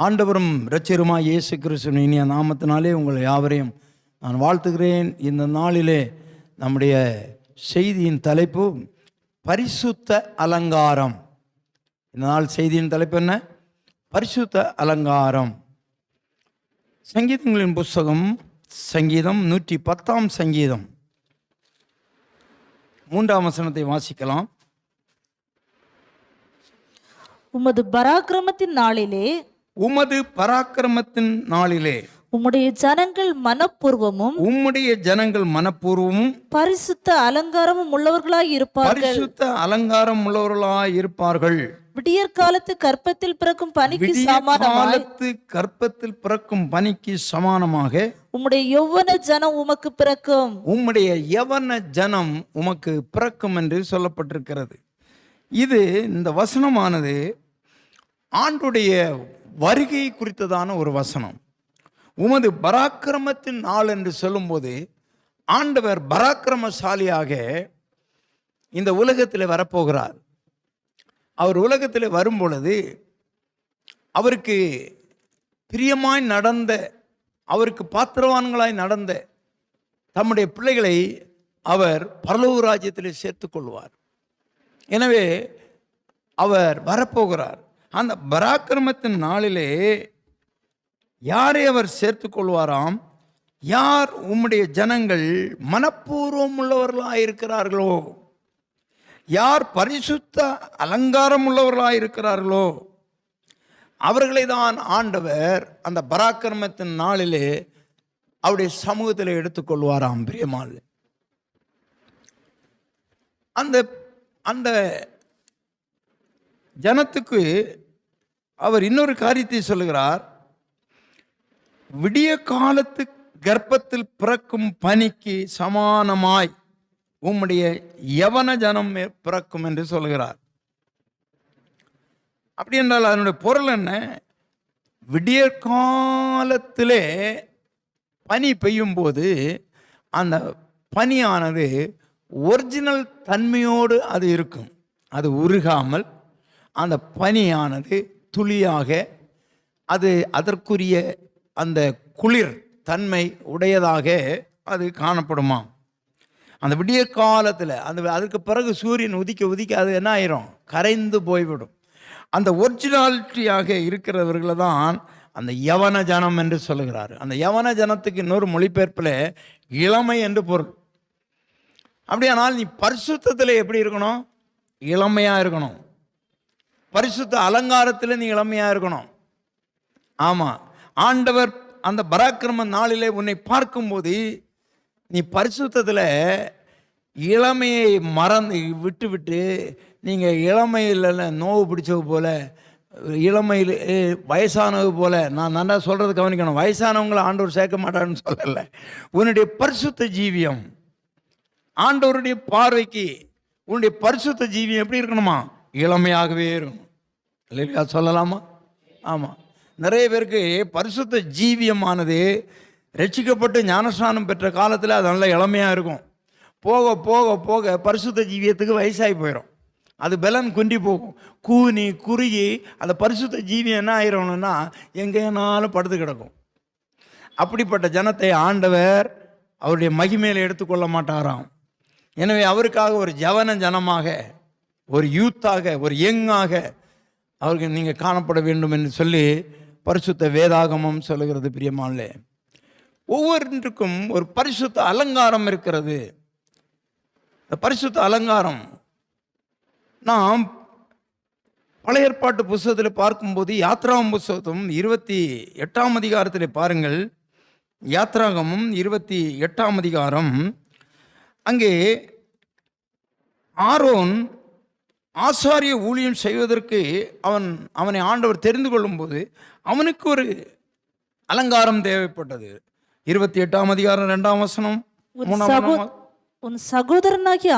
ஆண்டவரும் இரட்சகருமாய் இயேசு கிறிஸ்துவின் இனிய நாமத்தினாலே உங்கள் யாவரையும் நான் வாழ்த்துகிறேன். இந்த நாளிலே நம்முடைய செய்தியின் தலைப்பு பரிசுத்த அலங்காரம். இந்த நாள் செய்தியின் தலைப்பு என்ன? பரிசுத்த அலங்காரம். சங்கீதங்களின் புஸ்தகம் சங்கீதம் 110 சங்கீதம் 3 வசனத்தை வாசிக்கலாம். உமது பராக்கிரமத்தின் நாளிலே உம்முடைய ஜனங்கள் மனப்பூர்வமும் பரிசுத்த அலங்காரமும் உள்ளவர்களாய் இருப்பார்கள். விடியற் காலத்து கற்பத்தில் பிறக்கும் பனிக்கு சமானமாக உம்முடைய யௌவன ஜனம் உமக்கு பிறக்கும் என்று சொல்லப்பட்டிருக்கிறது. இது இந்த வசனமானது ஆண்டுடைய வருகை குறித்ததான ஒரு வசனம். உமது பராக்கிரமத்தின் நாள் என்று சொல்லும்போது ஆண்டவர் பராக்கிரமசாலியாக இந்த உலகத்தில் வரப்போகிறார். அவர் உலகத்தில் வரும் பொழுது அவருக்கு பிரியமாய் நடந்த, அவருக்கு பாத்திரவான்களாய் நடந்த தம்முடைய பிள்ளைகளை அவர் பரலோக ராஜ்யத்தில் சேர்த்துக் கொள்வார். எனவே அவர் வரப்போகிறார். அந்த பராக்கிரமத்தின் நாளிலே யாரை அவர் சேர்த்து கொள்வாராம்? யார் உம்முடைய ஜனங்கள் மனப்பூர்வம் உள்ளவர்களாக இருக்கிறார்களோ, யார் பரிசுத்த அலங்காரம் உள்ளவர்களாக இருக்கிறார்களோ அவர்களை தான் ஆண்டவர் அந்த பராக்கிரமத்தின் நாளிலே அவருடைய சமூகத்தில் எடுத்துக்கொள்வாராம். பிரியமாள், அந்த ஜனத்துக்கு அவர் இன்னொரு காரியத்தை சொல்லுகிறார். விடிய காலத்து கர்ப்பத்தில் பிறக்கும் பனிக்கு சமானமாய் உம்முடைய யவன ஜனம் பிறக்கும் என்று சொல்கிறார். அப்படி என்றால் அதனுடைய பொருள் என்ன? விடிய காலத்திலே பனி பெய்யும் போது அந்த பனியானது ஒரிஜினல் தன்மையோடு அது இருக்கும். அது உருகாமல் அந்த பனியானது துளியாக அது அதற்குரிய அந்த குளிர் தன்மை உடையதாக அது காணப்படுமா. அந்த விடிய காலத்தில் அதுக்கு பிறகு சூரியன் உதிக்க அது என்ன ஆயிரும்? கரைந்து போய்விடும். அந்த ஒரிஜினாலிட்டியாக இருக்கிறவர்களை தான் அந்த யவன ஜனம் என்று சொல்லுகிறார். அந்த யவன ஜனத்துக்கு இன்னொரு மொழிபெயர்ப்பில் இளமை என்று பொருள். அப்படியானால் நீ பரிசுத்தத்தில் எப்படி இருக்கணும்? இளமையாக இருக்கணும். பரிசுத்த அலங்காரத்தில் நீ இளமையாக இருக்கணும். ஆமாம், ஆண்டவர் அந்த பராக்கிரம நாளிலே உன்னை பார்க்கும்போது நீ பரிசுத்தத்தில் இளமையை மறந்து விட்டு நீங்கள் இளமையில் நோவு பிடிச்சது போல, இளமையில் வயசானது போல, நான் நல்லா சொல்கிறது கவனிக்கணும். வயசானவங்களை ஆண்டவர் சேர்க்க மாட்டான்னு சொல்லலை. உன்னுடைய பரிசுத்த ஜீவியம் ஆண்டவருடைய பார்வைக்கு உன்னுடைய பரிசுத்த ஜீவியம் எப்படி இருக்கணுமா? இளமையாகவே இருக்கணும். இல்லையா? சொல்லலாமா? ஆமாம், நிறைய பேருக்கு பரிசுத்த ஜீவியமானது ரட்சிக்கப்பட்டு ஞானஸ்நானம் பெற்ற காலத்தில் அது நல்ல இளமையாக இருக்கும். போக போக போக பரிசுத்த ஜீவியத்துக்கு வயசாகி போயிடும். அது பலன் குன்றி போகும். கூனி குறுகி அந்த பரிசுத்த ஜீவியம் என்ன ஆயிரணும்னா எங்கேனாலும் படுத்து கிடக்கும். அப்படிப்பட்ட ஜனத்தை ஆண்டவர் அவருடைய மகிமையில் எடுத்துக்கொள்ள மாட்டாராம். எனவே அவருக்காக ஒரு ஜவன ஜனமாக, ஒரு யூத்தாக, ஒரு யங்காக அவருக்கு நீங்கள் காணப்பட வேண்டும் என்று சொல்லி பரிசுத்த வேதாகமம் சொல்லுகிறது. பிரியமானே, ஒவ்வொன்றுக்கும் ஒரு பரிசுத்த அலங்காரம் இருக்கிறது. இந்த பரிசுத்த அலங்காரம் நாம் பழைய ஏற்பாட்டு புஸ்தகத்தில் பார்க்கும்போது யாத்ராகமம் புஸ்தகம் 28 அதிகாரத்தில் பாருங்கள். யாத்ராகமம் 28 அதிகாரம். அங்கே ஆரோன் ஆசாரிய ஊழியம் செய்வதற்கு அவனை ஆண்டவர் தெரிந்து கொள்ளும்போது அவனுக்கு ஒரு அலங்காரம் தேவைப்பட்டது. 28 அதிகாரம் 2 வசனம். உன் சகோதரனாகிய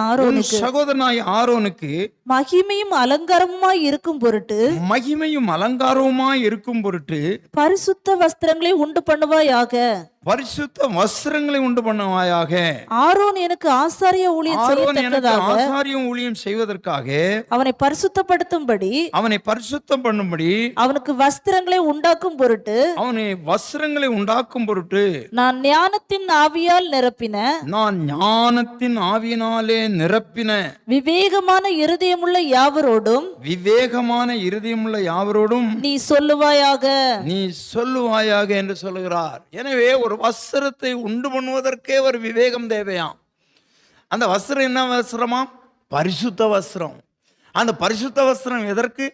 ஆரோனுக்கு மகிமையும் அலங்காரமுமாய் இருக்கும் பொருட்டு பரிசுத்த வஸ்திரங்களை உண்டு பண்ணுவாயாக. பரிசுத்த வஸ்திரங்களை உண்டு பண்ணுவாயாக. ஆரோன் எனக்கு ஆசாரிய ஊழியம் ஆரோன் எனக்கு செய்யத்தக்கதாக ஆசாரியம் ஊழியம் செய்வதற்காக அவனை பரிசுத்தப்படுத்தும்படி அவனை பரிசுத்தம் பண்ணும்படி அவனுக்கு வஸ்திரங்களை உண்டாக்கும் பொருட்டு அவனை வஸ்திரங்களை உண்டாக்கும் பொருட்டு நான் ஞானத்தின் ஆவியால் நிரப்பின நான் ஞானத்தின் ஆவியினாலே நிரப்பின விவேகமான இருதயமுள்ள யாவரோடும் விவேகமான இருதயமுள்ள யாவரோடும் நீ சொல்லுவாயாக. நீ சொல்லுவாயாக என்று சொல்லுகிறார். எனவே ஒரு வஸ்திரத்தை உண்டு பண்ணுவதற்கே ஒரு விவேகம் தேவையாம். அந்த வஸ்திரம் என்ன வஸ்திரமாம்? பரிசுத்த வஸ்திரம். அந்த பரிசுத்த வஸ்திரம் எதற்கு?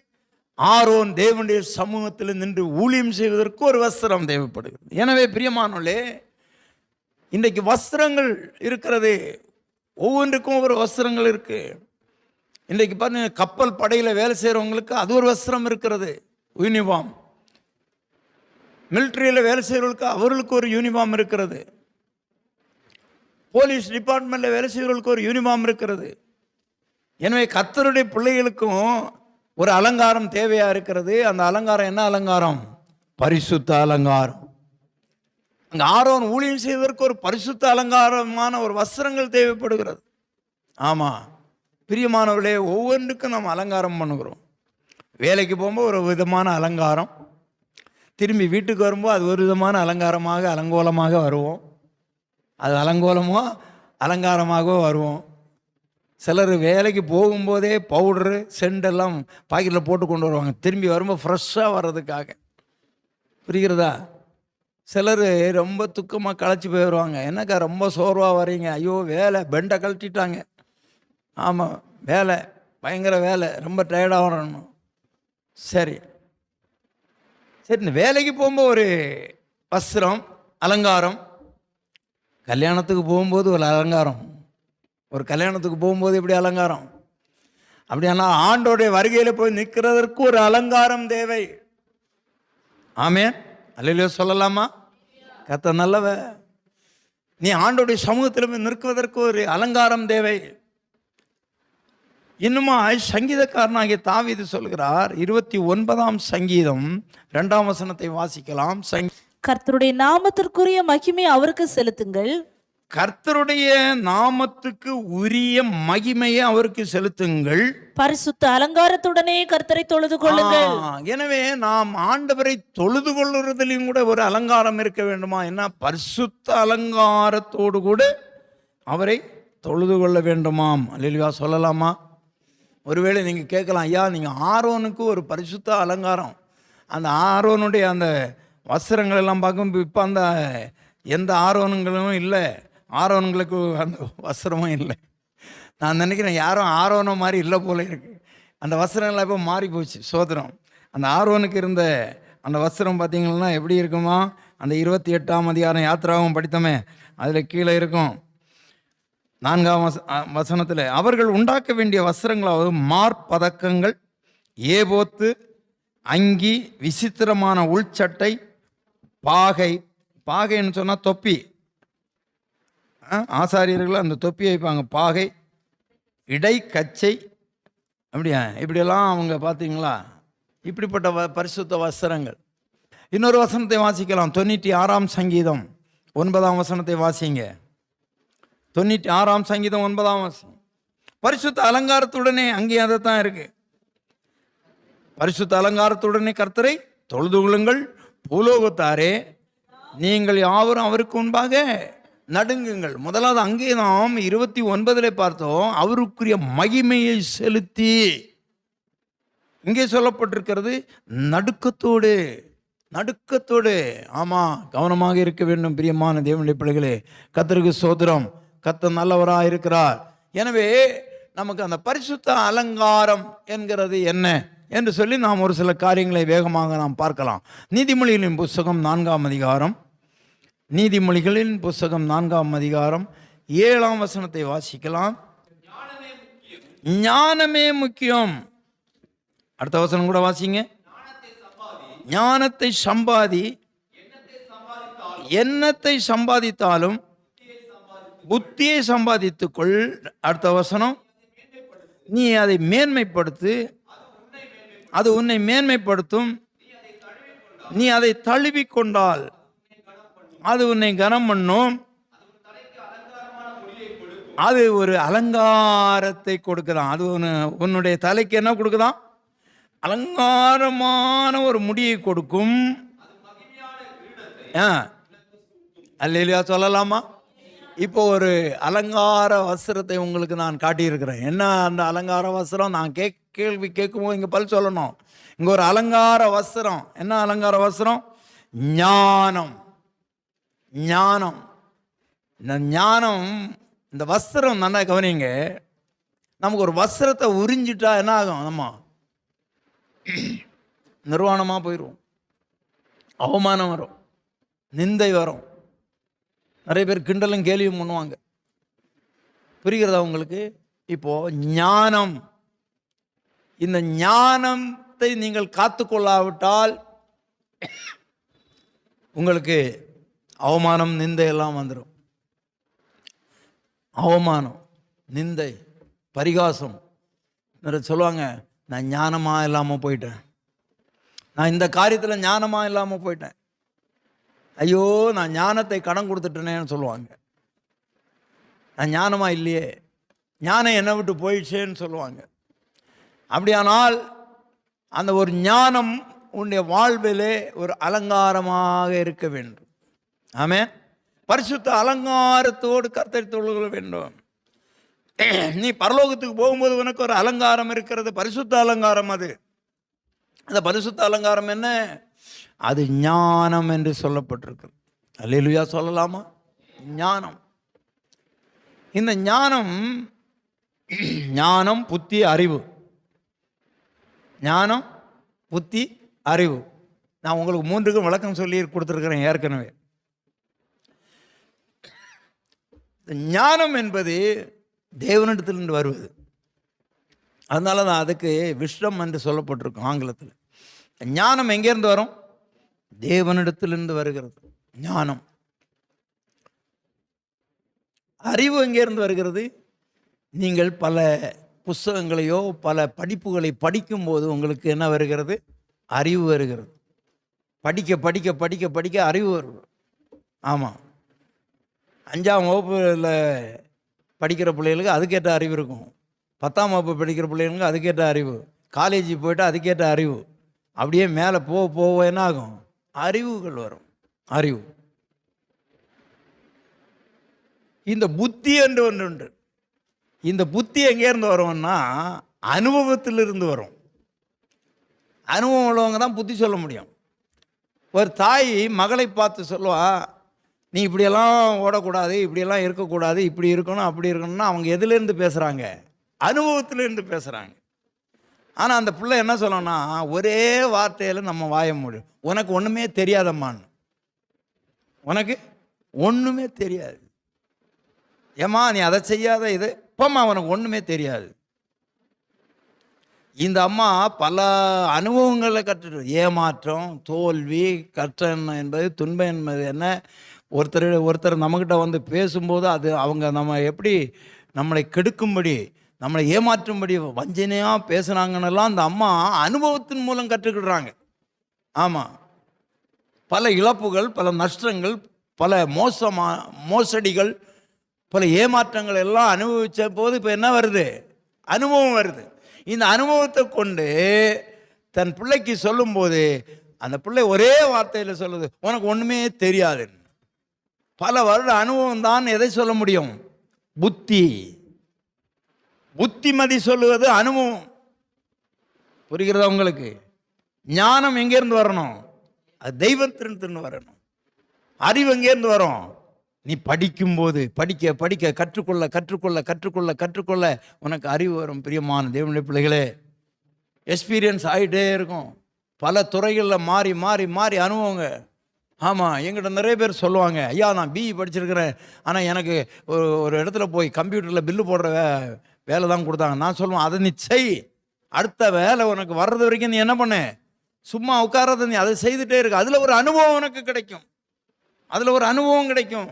ஆரோன் தேவனுடைய சமூகத்தில் நின்று ஊழியம் செய்வதற்கு ஒரு வஸ்திரம் தேவைப்படுகிறது. எனவே பிரியமானோலே, இன்றைக்கு வஸ்திரங்கள் இருக்கிறது, ஒவ்வொன்றுக்கும் ஒரு வஸ்திரங்கள் இருக்கு. இன்றைக்கு பார்த்தீங்கன்னா கப்பல் படையில் வேலை செய்கிறவங்களுக்கு அது ஒரு வஸ்திரம் இருக்கிறது, யூனிஃபார்ம். மிலிட்ரியில் வேலை செய்கிறவர்களுக்கு அவர்களுக்கு ஒரு யூனிஃபார்ம் இருக்கிறது. போலீஸ் டிபார்ட்மெண்ட்டில் வேலை செய்கிறவர்களுக்கு ஒரு யூனிஃபார்ம் இருக்கிறது. எனவே கர்த்தருடைய பிள்ளைகளுக்கும் ஒரு அலங்காரம் தேவையாக இருக்கிறது. அந்த அலங்காரம் என்ன அலங்காரம்? பரிசுத்த அலங்காரம். அங்கே ஆரோன் ஊழியம் செய்வதற்கு ஒரு பரிசுத்த அலங்காரமான ஒரு வஸ்திரங்கள் தேவைப்படுகிறது. ஆமாம் பிரியமானவர்களே, ஒவ்வொன்றுக்கும் நம்ம அலங்காரம் பண்ணுகிறோம். வேலைக்கு போகும்போது ஒரு விதமான அலங்காரம், திரும்பி வீட்டுக்கு வரும்போது அது ஒரு விதமான அலங்காரமாக அலங்கோலமாக வருவோம். அது அலங்கோலமோ அலங்காரமாகவோ வருவோம். சிலர் வேலைக்கு போகும்போதே பவுடரு செண்டெல்லாம் பாக்கெட்டில் போட்டு கொண்டு வருவாங்க, திரும்பி வரும்போது ஃப்ரெஷ்ஷாக வர்றதுக்காக. புரிகிறதா? சிலர் ரொம்ப துக்கமாக களைச்சி போயிடுவாங்க. என்னக்கா ரொம்ப சோர்வாக வரீங்க? ஐயோ வேலை பெண்டை கழட்டிட்டாங்க. ஆமாம் வேலை பயங்கர வேலை, ரொம்ப டயர்டாக வரணும். சரி சரி, இந்த வேலைக்கு போகும்போது ஒரு வஸ்திரம் அலங்காரம், கல்யாணத்துக்கு போகும்போது ஒரு அலங்காரம். ஒரு கல்யாணத்துக்கு போகும்போது எப்படி அலங்காரம்? அப்படியானா ஆண்டோடைய வருகையில் போய் நிற்கிறதற்கு ஒரு அலங்காரம் தேவை. ஆமென், அல்லேலூயா சொல்லலாமா? கர்த்தர் நல்லவ. நீ ஆண்டோடைய சமூகத்தில் போய் நிற்குவதற்கு ஒரு அலங்காரம் தேவை. இன்னுமா சங்கீதக்காரனாகிய தாவீது சொல்கிறார், 29ஆம் சங்கீதம் 2ஆம் வசனத்தை வாசிக்கலாம். கர்த்தருடைய நாமத்திற்குரிய மகிமை அவருக்கு செலுத்துங்கள். கர்த்தருடைய நாமத்துக்கு உரிய மகிமையை அவருக்கு செலுத்துங்கள். பரிசுத்த அலங்காரத்துடனே கர்த்தரை தொழுது கொள்ளுங்கள். எனவே நாம் ஆண்டவரை தொழுது கொள்ளுறதுலையும் கூட ஒரு அலங்காரம் இருக்க வேண்டுமா? என்ன? பரிசுத்த அலங்காரத்தோடு கூட அவரை தொழுது கொள்ள வேண்டுமாம். அல்லேலூயா சொல்லலாமா? ஒருவேளை நீங்கள் கேட்கலாம், ஐயா நீங்கள் ஆரோனுக்கு ஒரு பரிசுத்த அலங்காரம், அந்த ஆரோனுடைய அந்த வஸ்திரங்கள் எல்லாம் பார்க்கும்போது இப்போ அந்த எந்த ஆரோனுங்களும் இல்லை, ஆரோனுங்களுக்கு அந்த வஸ்திரமும் இல்லை. நான் நினைக்கிறேன் யாரும் ஆரோனை மாதிரி இல்லை போல இருக்கு. அந்த வஸ்திரங்கள்லாம் இப்போ மாறி போச்சு. சோதரம். அந்த ஆரோனுக்கு இருந்த அந்த வஸ்திரம் பார்த்தீங்கன்னா எப்படி இருக்குமா? அந்த 28ஆம் அதிகாரம் யாத்திராவும் படித்தோமே, அதில் கீழே இருக்கும் 4ஆம் வசனத்தில், அவர்கள் உண்டாக்க வேண்டிய வஸ்திரங்களாவது மார்பதக்கங்கள், ஏபோத்து, அங்கி, விசித்திரமான உள்சட்டை, பாகை. பாகைன்னு சொன்னால் தொப்பி. ஆசாரியர்கள் அந்த தொப்பி வைப்பாங்க, பாகை, இடை கச்சை. அப்படியா? இப்படியெல்லாம் அவங்க பார்த்தீங்களா? இப்படிப்பட்ட பரிசுத்த வஸ்திரங்கள். இன்னொரு வசனத்தை வாசிக்கலாம். 96ஆம் சங்கீதம் 9ஆம் வசனத்தை வாசிங்க. 96ஆம் சங்கீதம் 9ஆம் வசனம். பரிசுத்த அலங்காரத்துடனே அங்கே அதைத்தான் இருக்கு. பரிசுத்த அலங்காரத்துடனே கர்த்தரை தொழுது கொள்ளுங்கள், பூலோகத்தாரே நீங்கள் யாவரும் அவருக்கு முன்பாக நடுங்குங்கள். முதலாவது அங்கே நாம் 29 பார்த்தோம், அவருக்குரிய மகிமையை செலுத்தி. இங்கே சொல்லப்பட்டிருக்கிறது நடுக்கத்தோடு, நடுக்கத்தோடு. ஆமாம், கவனமாக இருக்க வேண்டும் பிரியமான தேவனுடைய பிள்ளைகளே. கர்த்தருக்கு ஸ்தோத்திரம். கர்த்தர் நல்லவராக இருக்கிறார். எனவே நமக்கு அந்த பரிசுத்த அலங்காரம் என்கிறது என்ன என்று சொல்லி நாம் ஒரு சில காரியங்களை வேகமாக நாம் பார்க்கலாம். நீதிமொழிகளின் புஸ்தகம் 4ஆம் அதிகாரம், நீதிமொழிகளின் புஸ்தகம் 4ஆம் அதிகாரம் 7ஆம் வசனத்தை வாசிக்கலாம். ஞானமே முக்கியம். அடுத்த வசனம் கூட வாசிங்க. ஞானத்தை சம்பாதி, எண்ணத்தை சம்பாதித்தாலும் புத்தியை சம்பாதித்துக்கொள். அடுத்த வசனம், நீ அதை மேன்மைப்படுத்து, அது உன்னை மேன்மைப்படுத்தும். நீ அதை தழுவி கொண்டால் அது உன்னை கனம் பண்ணும், அது ஒரு அலங்காரத்தை கொடுக்குதான். அது உன்னுடைய தலைக்கு என்ன கொடுக்குதான்? அலங்காரமான ஒரு முடியை கொடுக்கும். அல்லேலூயா சொல்லலாமா? இப்போ ஒரு அலங்கார வஸ்திரத்தை உங்களுக்கு நான் காட்டியிருக்கிறேன். என்ன அந்த அலங்கார வஸ்திரம்? நான் கேள்வி கேட்கும்போது இங்கே பல் சொல்லணும். இங்கே ஒரு அலங்கார வஸ்திரம். என்ன அலங்கார வஸ்திரம்? ஞானம். ஞானம். இந்த ஞானம், இந்த வஸ்திரம் நல்லா கவனிங்க. நமக்கு ஒரு வஸ்திரத்தை உறிஞ்சிட்டா என்ன ஆகும்? நம்ம நிர்வாணமாக போயிடுவோம், அவமானம் வரும், நிந்தை வரும், நிறைய பேர் கிண்டலும் கேள்வியும் பண்ணுவாங்க. புரிகிறதா உங்களுக்கு? இப்போ ஞானம், இந்த ஞானத்தை நீங்கள் காத்துக்கொள்ளாவிட்டால் உங்களுக்கு அவமானம், நிந்தை எல்லாம் வந்துடும். அவமானம், நிந்தை, பரிகாசம். நிறைய சொல்லுவாங்க, நான் ஞானமாக இல்லாமல் போயிட்டேன், நான் இந்த காரியத்தில் ஞானமாக இல்லாமல் போயிட்டேன், ஐயோ நான் ஞானத்தை கடன் கொடுத்துட்டேனேன்னு சொல்லுவாங்க. நான் ஞானமாக இல்லையே, ஞானம் என்னை விட்டு போயிடுச்சேன்னு சொல்லுவாங்க. அப்படியானால் அந்த ஒரு ஞானம் உன்னுடைய வாழ்விலே ஒரு அலங்காரமாக இருக்க வேண்டும். ஆமென். பரிசுத்த அலங்காரத்தோடு கர்த்தரை தொழுக வேண்டும். நீ பரலோகத்துக்கு போகும்போது உனக்கு ஒரு அலங்காரம் இருக்கிறது, பரிசுத்த அலங்காரம். அது அந்த பரிசுத்த அலங்காரம் என்ன? அது ஞானம் என்று சொல்லப்பட்டிருக்கு. அல்லேலூயா சொல்லலாமா? ஞானம். இந்த ஞானம், ஞானம், புத்தி, அறிவு. ஞானம், புத்தி, அறிவு. நான் உங்களுக்கு மூன்றுக்கும் விளக்கம் சொல்லி கொடுத்துருக்கிறேன் ஏற்கனவே. ஞானம் என்பது தேவனிடத்திலிருந்து வருவது. அதனால தான் அதுக்கு விஸ்டம் என்று சொல்லப்பட்டிருக்கும் ஆங்கிலத்தில். ஞானம் எங்கேருந்து வரும்? தேவனிடத்திலிருந்து வருகிறது ஞானம். அறிவு எங்கேருந்து வருகிறது? நீங்கள் பல புஸ்தகங்களையோ பல படிப்புகளை படிக்கும்போது உங்களுக்கு என்ன வருகிறது? அறிவு வருகிறது. படிக்க படிக்க படிக்க படிக்க அறிவு வருது. ஆமாம், 5ஆம் வகுப்பில் படிக்கிற பிள்ளைகளுக்கு அதுக்கேற்ற அறிவு இருக்கும், 10ஆம் வகுப்பு படிக்கிற பிள்ளைகளுக்கு அதுக்கேற்ற அறிவு, காலேஜ் போய்ட்டு அதுக்கேற்ற அறிவு. அப்படியே மேலே போக போக என்ன ஆகும்? அறிவுகள் வரும். அறிவு. இந்த புத்தி என்று ஒன்று உண்டு. இந்த புத்தி எங்கேருந்து வரும்னா அனுபவத்திலிருந்து வரும். அனுபவம் உள்ளவங்க தான் புத்தி சொல்ல முடியும். ஒரு தாய் மகளை பார்த்து சொல்லுவா, நீ இப்படியெல்லாம் ஓடக்கூடாது, இப்படியெல்லாம் இருக்கக்கூடாது, இப்படி இருக்கணும், அப்படி இருக்கணும்னா அவங்க எதுலேருந்து பேசுகிறாங்க? அனுபவத்திலேருந்து பேசுகிறாங்க. ஆனால் அந்த பிள்ளை என்ன சொல்லணும்னா ஒரே வார்த்தையில் நம்ம வாய முடியும், உனக்கு ஒன்றுமே தெரியாதம்மான்னு. உனக்கு ஒன்றுமே தெரியாது, ஏம்மா நீ அதை செய்யாத, இது இப்போம்மா உனக்கு ஒன்றுமே தெரியாது. இந்த அம்மா பல அனுபவங்களை கற்றுட்டு, ஏமாற்றம், தோல்வி, கஷ்டம் என்பது, துன்பம் என்பது என்ன, ஒருத்தர் நம்மக்கிட்ட வந்து பேசும்போது அது அவங்க நம்ம எப்படி நம்மளை கெடுக்கும்படி, நம்மளை ஏமாற்றும்படி வஞ்சனையாக பேசுனாங்கன்னெல்லாம் அந்த அம்மா அனுபவத்தின் மூலம் கற்றுக்கிடுறாங்க. ஆமாம், பல இழப்புகள், பல நஷ்டங்கள், பல மோசடிகள், பல ஏமாற்றங்கள் எல்லாம் அனுபவித்த போது இப்போ என்ன வருது? அனுபவம் வருது. இந்த அனுபவத்தை கொண்டு தன் பிள்ளைக்கு சொல்லும்போது அந்த பிள்ளை ஒரே வார்த்தையில் சொல்லுது, உனக்கு ஒன்றுமே தெரியாதுன்னு. பல வருட அனுபவம் தான் எதை சொல்ல முடியும்? புத்தி. புத்திமதி சொல்லுவது அனுபவம். புரிகிறதா உங்களுக்கு? ஞானம் எங்கேருந்து வரணும்? அது தெய்வத்திலிருந்து வரணும். அறிவு எங்கேருந்து வரும்? நீ படிக்கும்போது படிக்க படிக்க கற்றுக்கொள்ள கற்றுக்கொள்ள கற்றுக்கொள்ள கற்றுக்கொள்ள உனக்கு அறிவு வரும். பிரியமான தேவனுடைய பிள்ளைகளே, எக்ஸ்பீரியன்ஸ் ஆகிட்டே இருக்கும். பல துறைகளில் மாறி மாறி மாறி அனுபவங்க. ஆமாம், எங்கிட்ட நிறைய பேர் சொல்லுவாங்க, ஐயா நான் பிஇ படிச்சிருக்கிறேன், ஆனால் எனக்கு ஒரு இடத்துல போய் கம்ப்யூட்டரில் பில்லு போடுற வேலை தான் கொடுத்தாங்க. நான் சொல்லுவேன், அதை நீ செய், அடுத்த வேலை உனக்கு வர்றது வரைக்கும் நீ என்ன பண்ணு, சும்மா உட்காராத, நீ அதை செய்துட்டே இருக்கு. அதில் ஒரு அனுபவம் உனக்கு கிடைக்கும். அதில் ஒரு அனுபவம் கிடைக்கும்.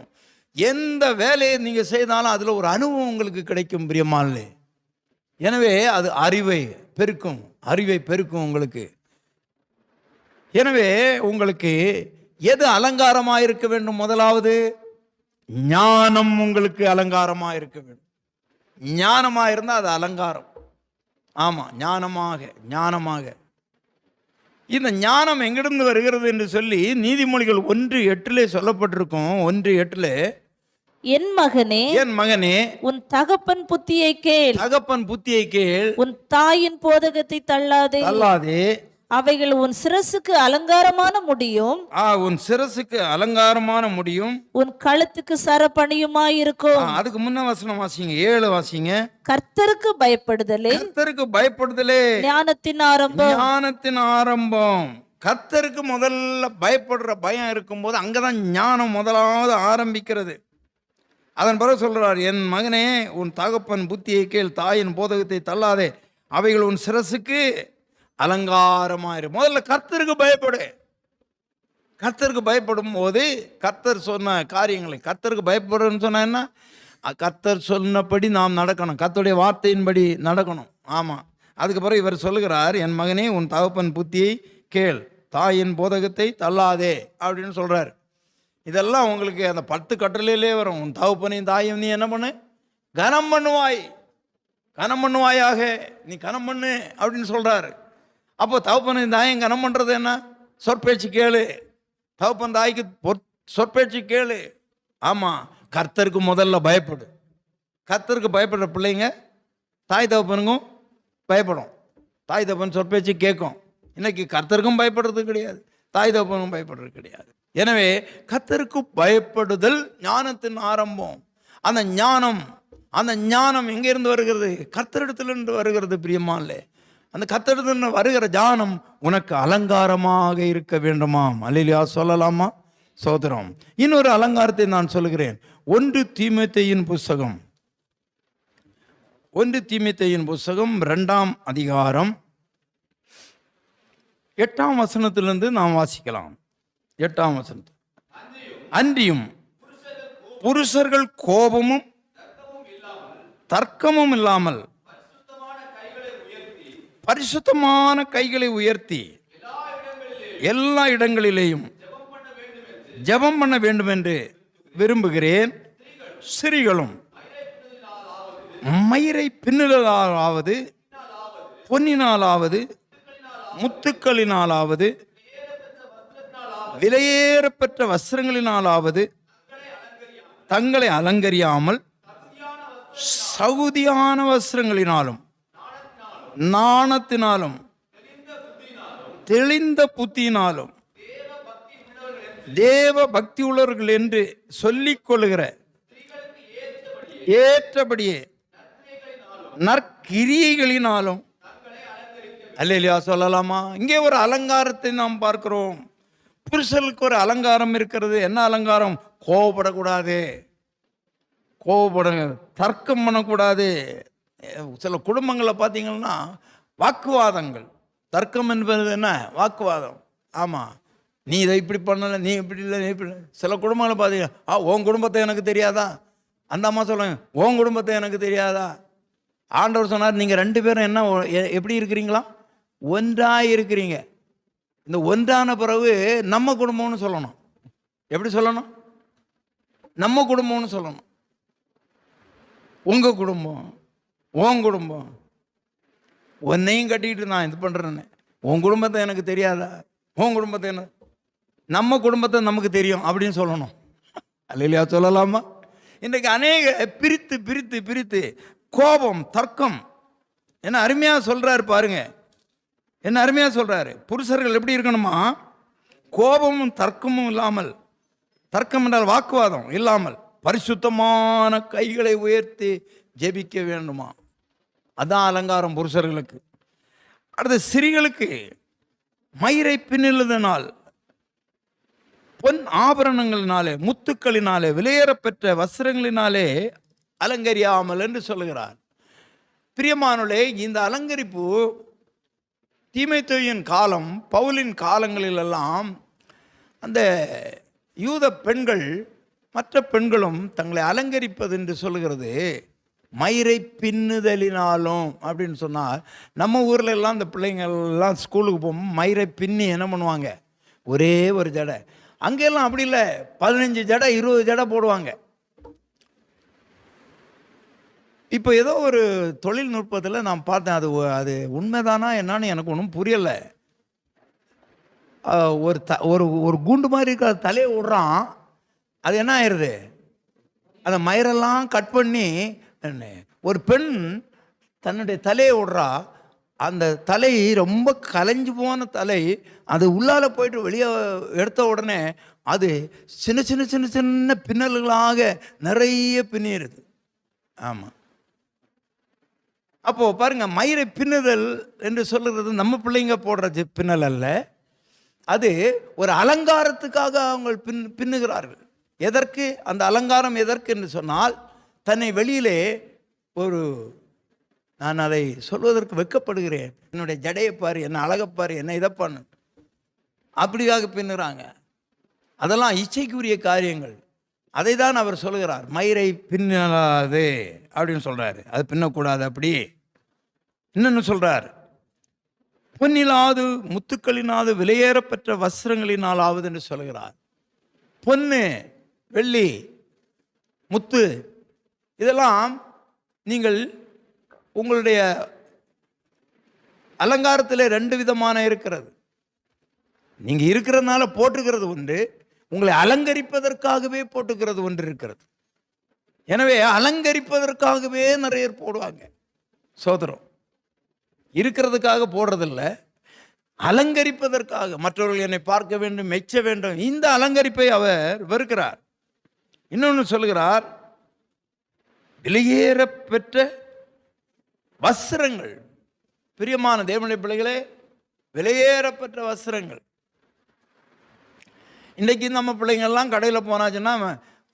எந்த வேலையை நீங்கள் செய்தாலும் அதில் ஒரு அனுபவம் உங்களுக்கு கிடைக்கும் பிரியமானே. எனவே அது அறிவை பெருக்கும், அறிவை பெருக்கும் உங்களுக்கு. எனவே உங்களுக்கு எது அலங்காரமாக இருக்க வேண்டும்? முதலாவது ஞானம் உங்களுக்கு அலங்காரமாக இருக்க வேண்டும். ஞானமாக இருந்தால் அது அலங்காரம். ஆமாம், ஞானமாக. இந்த ஞானம் எங்கிருந்து வருகிறது என்று சொல்லி நீதிமொழிகள் 1:8 சொல்லப்பட்டிருக்கும். 1:8, என் மகனே, என் மகனே, உன் தகப்பன் புத்தியை கேள், தகப்பன் புத்தியை கேள், உன் தாயின் போதகத்தை தள்ளாதே, அவைகள் உன் சிரசுக்கு அலங்காரமான முடியும், உன் சிரசுக்கு அலங்காரமான முடியும், உன் கழுத்துக்கு சரப்பணியுமாயிருக்கும். அதுக்கு முன்ன வசனம் வாசிங்க, 7 வாசிங்க. கர்த்தருக்கு பயப்படுதலே, கர்த்தருக்கு பயப்படுதலே ஞானத்தின் ஆரம்பம். ஞானத்தின் ஆரம்பம். கர்த்தருக்கு முதல்ல பயப்படுற பயம் இருக்கும்போது அங்கதான் ஞானம் முதலாவது ஆரம்பிக்கிறது. அதன் பிறகு சொல்றார், என் மகனே, உன் தகப்பன் புத்தியை கேள், தாயின் போதகத்தை தள்ளாதே, அவைகள் உன் சிரசுக்கு அலங்காரமாயிரு. முதல்ல கர்த்தருக்கு பயப்படு. கர்த்தருக்கு பயப்படும் போது கர்த்தர் சொன்ன காரியங்களை, கர்த்தருக்கு பயப்படுன்னு சொன்னா என்ன? கர்த்தர் சொன்னபடி நாம் நடக்கணும், கர்த்தருடைய வார்த்தையின்படி நடக்கணும். ஆமாம். அதுக்கு பிறகு இவர் சொல்லுகிறார், என் மகனே, உன் தகப்பன் புத்தியை கேள், தாயின் போதகத்தை தள்ளாதே அப்படின்னு சொல்றார். இதெல்லாம் உங்களுக்கு அந்த 10 கட்டளையிலே வரும். உன் தகப்பனையும் தாயும் நீ என்ன பண்ணு? கனம் பண்ணுவாயாக, நீ கனம் பண்ணு அப்படின்னு சொல்றாரு. அப்போ தகப்பனையும் தாயும் கனம் பண்றது என்ன? சொற்பேச்சு கேளு. தகப்பன் தாய்க்கு சொற்பேச்சு கேளு. ஆமாம், கர்த்தருக்கு முதல்ல பயப்படு. கர்த்தருக்கு பயப்படுற பிள்ளைங்க தாய் தகப்பனுக்கும் பயப்படும். தாய் தகப்பன் சொற்பேச்சு கேட்கும். இன்னைக்கு கர்த்தருக்கும் பயப்படுறது கிடையாது, தாய் தகப்பனுக்கும் பயப்படுறது கிடையாது. எனவே கர்த்தருக்கு பயப்படுதல் ஞானத்தின் ஆரம்பம். அந்த ஞானம் எங்கிருந்து வருகிறது? கர்த்தரிடத்திலிருந்து வருகிறது. பிரியமானே, அந்த கர்த்தரிடத்திலிருந்து வருகிற ஞானம் உனக்கு அலங்காரமாக இருக்க வேண்டுமாம். அல்லேலூயா சொல்லலாமா? சோதரம். இன்னொரு அலங்காரத்தை நான் சொல்லுகிறேன். 1 தீமோத்தேயின் புஸ்தகம் 2ஆம் அதிகாரம் 8ஆம் வசனத்திலிருந்து நாம் வாசிக்கலாம். 8ஆம் வசனத்தில், அன்றியும் புருஷர்கள் கோபமும் தர்க்கமும் இல்லாமல் பரிசுத்தமான கைகளை உயர்த்தி எல்லா இடங்களிலேயும் ஜெபம் பண்ண வேண்டும் என்று விரும்புகிறேன். ஸ்திரீகளும் மயிரை பின்னலாவது, பொன்னினாலாவது, முத்துக்களினாலாவது, விலையேறப்பெற்ற வஸ்திரங்களினாலாவது தங்களை அலங்கரியாமல் சகுதியான வஸ்திரங்களினாலும் நாணத்தினாலும் தெளிந்த புத்தியினாலும் தேவ பக்தி உள்ளவர்கள் என்று சொல்லிக் கொள்ளுகிற ஏற்றபடியே நற்கிரியைகளினாலும், அல்லேலூயா சொல்லலாமா? இங்கே ஒரு அலங்காரத்தை நாம் பார்க்கிறோம். புருஷனுக்கு ஒரு அலங்காரம் இருக்கிறது. என்ன அலங்காரம்? கோபப்படக்கூடாது, தர்க்கம் பண்ணக்கூடாது. சில குடும்பங்களில் பார்த்தீங்கன்னா வாக்குவாதங்கள். தர்க்கம் என்பது என்ன? வாக்குவாதம். ஆமாம், நீ இதை இப்படி பண்ணலை, நீ இப்படி இல்லை, நீ இப்படி. சில குடும்பங்களை பார்த்தீங்கன்னா, உன் குடும்பத்தை எனக்கு தெரியாதா? அந்த அம்மா சொல்லுங்க, உன் குடும்பத்தை எனக்கு தெரியாதா? ஆண்டவர் சொன்னார், நீங்கள் 2 பேரும் என்ன எப்படி இருக்கிறீங்களா? ஒன்றாக இருக்கிறீங்க. இந்த ஒன்றான பிறகு நம்ம குடும்பம்னு சொல்லணும். எப்படி சொல்லணும்? நம்ம குடும்பம்னு சொல்லணும். உங்கள் குடும்பம், உன் குடும்பம். உன்னையும் கட்டிக்கிட்டு நான் இது பண்ணுறேன்னு, உன் குடும்பத்தை எனக்கு தெரியாதா? உன் குடும்பத்தை என்ன, நம்ம குடும்பத்தை நமக்கு தெரியும் அப்படின்னு சொல்லணும். அல்லேலூயா சொல்லலாமா? இன்றைக்கு அநேக பிரித்து பிரித்து பிரித்து கோபம், தர்க்கம். என்ன அருமையாக சொல்கிறாரு பாருங்க, என்ன அருமையாக சொல்கிறாரு. புருஷர்கள் எப்படி இருக்கணுமா? கோபமும் தர்க்கமும் இல்லாமல், தர்க்கம் என்றால் வாக்குவாதம் இல்லாமல், பரிசுத்தமான கைகளை உயர்த்தி ஜெபிக்க வேண்டுமா. அதான் அலங்காரம் புருஷர்களுக்கு. அடுத்த ஸ்திரீகளுக்கு மயிரை பின்னிலுதனால், பொன் ஆபரணங்களினாலே, முத்துக்களினாலே, விலையேறப்பெற்ற வஸ்திரங்களினாலே அலங்கரியாமல் என்று சொல்லுகிறார். பிரியமானவர்களே, இந்த அலங்கரிப்பு தீமோத்தேயுவின் காலம், பவுலின் காலங்களிலெல்லாம் அந்த யூத பெண்கள் மற்ற பெண்களும் தங்களை அலங்கரிப்பது என்று சொல்லுகிறது மயிரை பின்னுதலினாலும் அப்படின்னு சொன்னால், நம்ம ஊரில் எல்லாம் இந்த பிள்ளைங்கள்லாம் ஸ்கூலுக்கு போகும்போது மயிரை பின்னி என்ன பண்ணுவாங்க? ஒரே ஒரு ஜடை. அங்கெல்லாம் அப்படி இல்லை, 15 ஜடை 20 ஜடை போடுவாங்க. இப்போ ஏதோ ஒரு தொழில்நுட்பத்தில் நான் பார்த்தேன், அது உண்மைதானா என்னன்னு எனக்கு ஒன்றும் புரியலை. ஒரு ஒரு கூண்டு மாதிரி இருக்கிற தலையை விடுறான், அது என்ன ஆயிடுது, அந்த மயிரெல்லாம் கட் பண்ணி ஒரு பெண் தன்னுடைய தலையை விடுறா. அந்த தலை ரொம்ப கலைஞ்சு போன தலை, அது உள்ளால போயிட்டு வெளியே எடுத்த உடனே அது சின்ன சின்ன சின்ன சின்ன பின்னல்களாக நிறைய பின்னிடுது. ஆமாம், அப்போ பாருங்க, மயிரை பின்னுதல் என்று சொல்லுறது நம்ம பிள்ளைங்க போடுற பின்னல் அல்ல, அது ஒரு அலங்காரத்துக்காக அவங்க பின்னுகிறார்கள். எதற்கு அந்த அலங்காரம் எதற்கு என்று சொன்னால், தன்னை வெளியிலே ஒரு, நான் அதை சொல்வதற்கு வெட்கப்படுகிறேன், என்னுடைய ஜடையை பாரு, என்ன அழகப்பாரு, என்ன இதை பண்ணு, அப்படியாக பின்னுறாங்க. அதெல்லாம் இச்சைக்குரிய காரியங்கள். அதை தான் அவர் சொல்லுகிறார், மயிரை பின்னலாது அப்படின்னு சொல்றாரு, அது பின்னக்கூடாது. அப்படி இன்னொன்னு சொல்றார், பொன்னிலாது முத்துக்களினாது விலையேறப்பெற்ற வஸ்திரங்களினாலாவது என்று சொல்கிறார். பொன்னு, வெள்ளி, முத்து இதெல்லாம் நீங்கள் உங்களுடைய அலங்காரத்தில் 2 விதமான இருக்கிறது. நீங்க இருக்கிறதுனால போட்டுக்கிறது ஒன்று, உங்களை அலங்கரிப்பதற்காகவே போட்டுக்கிறது ஒன்று இருக்கிறது. எனவே அலங்கரிப்பதற்காகவே நிறைய போடுவாங்க. சோதரம் இருக்கிறதுக்காக போடுறதில்ல, அலங்கரிப்பதற்காக, மற்றவர்கள் என்னை பார்க்க வேண்டும், மெச்ச வேண்டும், இந்த அலங்கரிப்பை அவர் வெறுக்கிறார். இன்னொன்று சொல்கிறார், விலையேற பெற்ற வஸ்திரங்கள். பிரியமான தேவனுடைய பிள்ளைகளே, விலையேறப்பெற்ற வஸ்திரங்கள். இன்றைக்கி நம்ம பிள்ளைங்கள்லாம் கடையில் போனாச்சுன்னா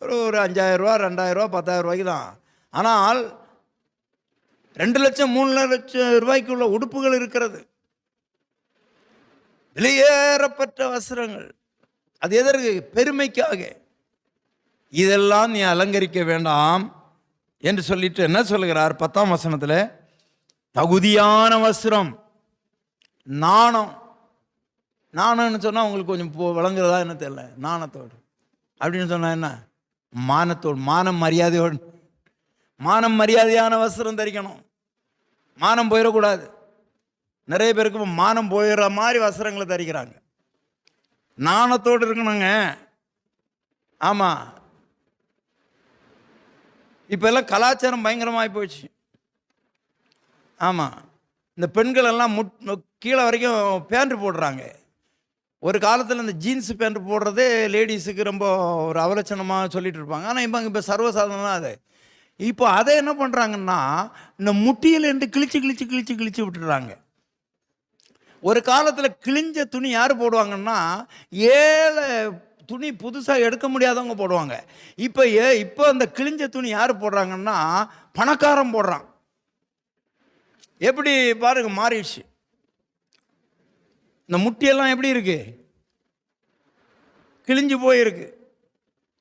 ஒரு 5000 ரூபா 2000 ரூபா 10,000 ரூபாய்க்கு தான். ஆனால் 2 லட்சம் 3 லட்சம் ரூபாய்க்குள்ள உடுப்புகள் இருக்கிறது. விலையேறப்பெற்ற வஸ்திரங்கள். அது எதற்கு? பெருமைக்காக. இதெல்லாம் நீ அலங்கரிக்க வேண்டாம் என்று சொல்லிட்டு என்ன சொல்லுகிறார் 10ஆம் வசனத்தில், தகுதியான வஸ்திரம், நாணம். நாணம்னு சொன்னால் உங்களுக்கு கொஞ்சம் விளங்குறதா என்ன தெரியல, நாணத்தோடு அப்படின்னு சொன்னால் என்ன, மானத்தோடு, மானம் மரியாதையோடு, மானம் மரியாதையான வஸ்திரம் தரிக்கணும், மானம் போயிடக்கூடாது. நிறைய பேருக்கு மானம் போயிடுற மாதிரி வஸ்திரங்களை தரிக்கிறாங்க. நாணத்தோடு இருக்கணுங்க. ஆமாம், இப்போ எல்லாம் கலாச்சாரம் பயங்கரமாகி போயிடுச்சு. ஆமாம், இந்த பெண்கள் எல்லாம் கீழே வரைக்கும் பேண்ட் போடுறாங்க. ஒரு காலத்தில் இந்த ஜீன்ஸ் பேண்ட் போடுறதே லேடிஸுக்கு ரொம்ப ஒரு அவலட்சணமாக சொல்லிட்டு இருப்பாங்க. ஆனால் இப்போ சர்வசாதாரணம் தான் அது. இப்போ அதை என்ன பண்ணுறாங்கன்னா, இந்த முட்டியில் இருந்து கிழிச்சு விட்டுறாங்க. ஒரு காலத்தில் கிழிஞ்ச துணி யார் போடுவாங்கன்னா, ஏழை துணி புதுசாக எடுக்க முடியாதவங்க போடுவாங்க. இப்போ அந்த கிழிஞ்ச துணி யார் போடுறாங்கன்னா, பணக்காரன் போடுறான். எப்படி பாருங்க மாறிடுச்சு. இந்த முட்டியெல்லாம் எப்படி இருக்கு, கிழிஞ்சு போயிருக்கு,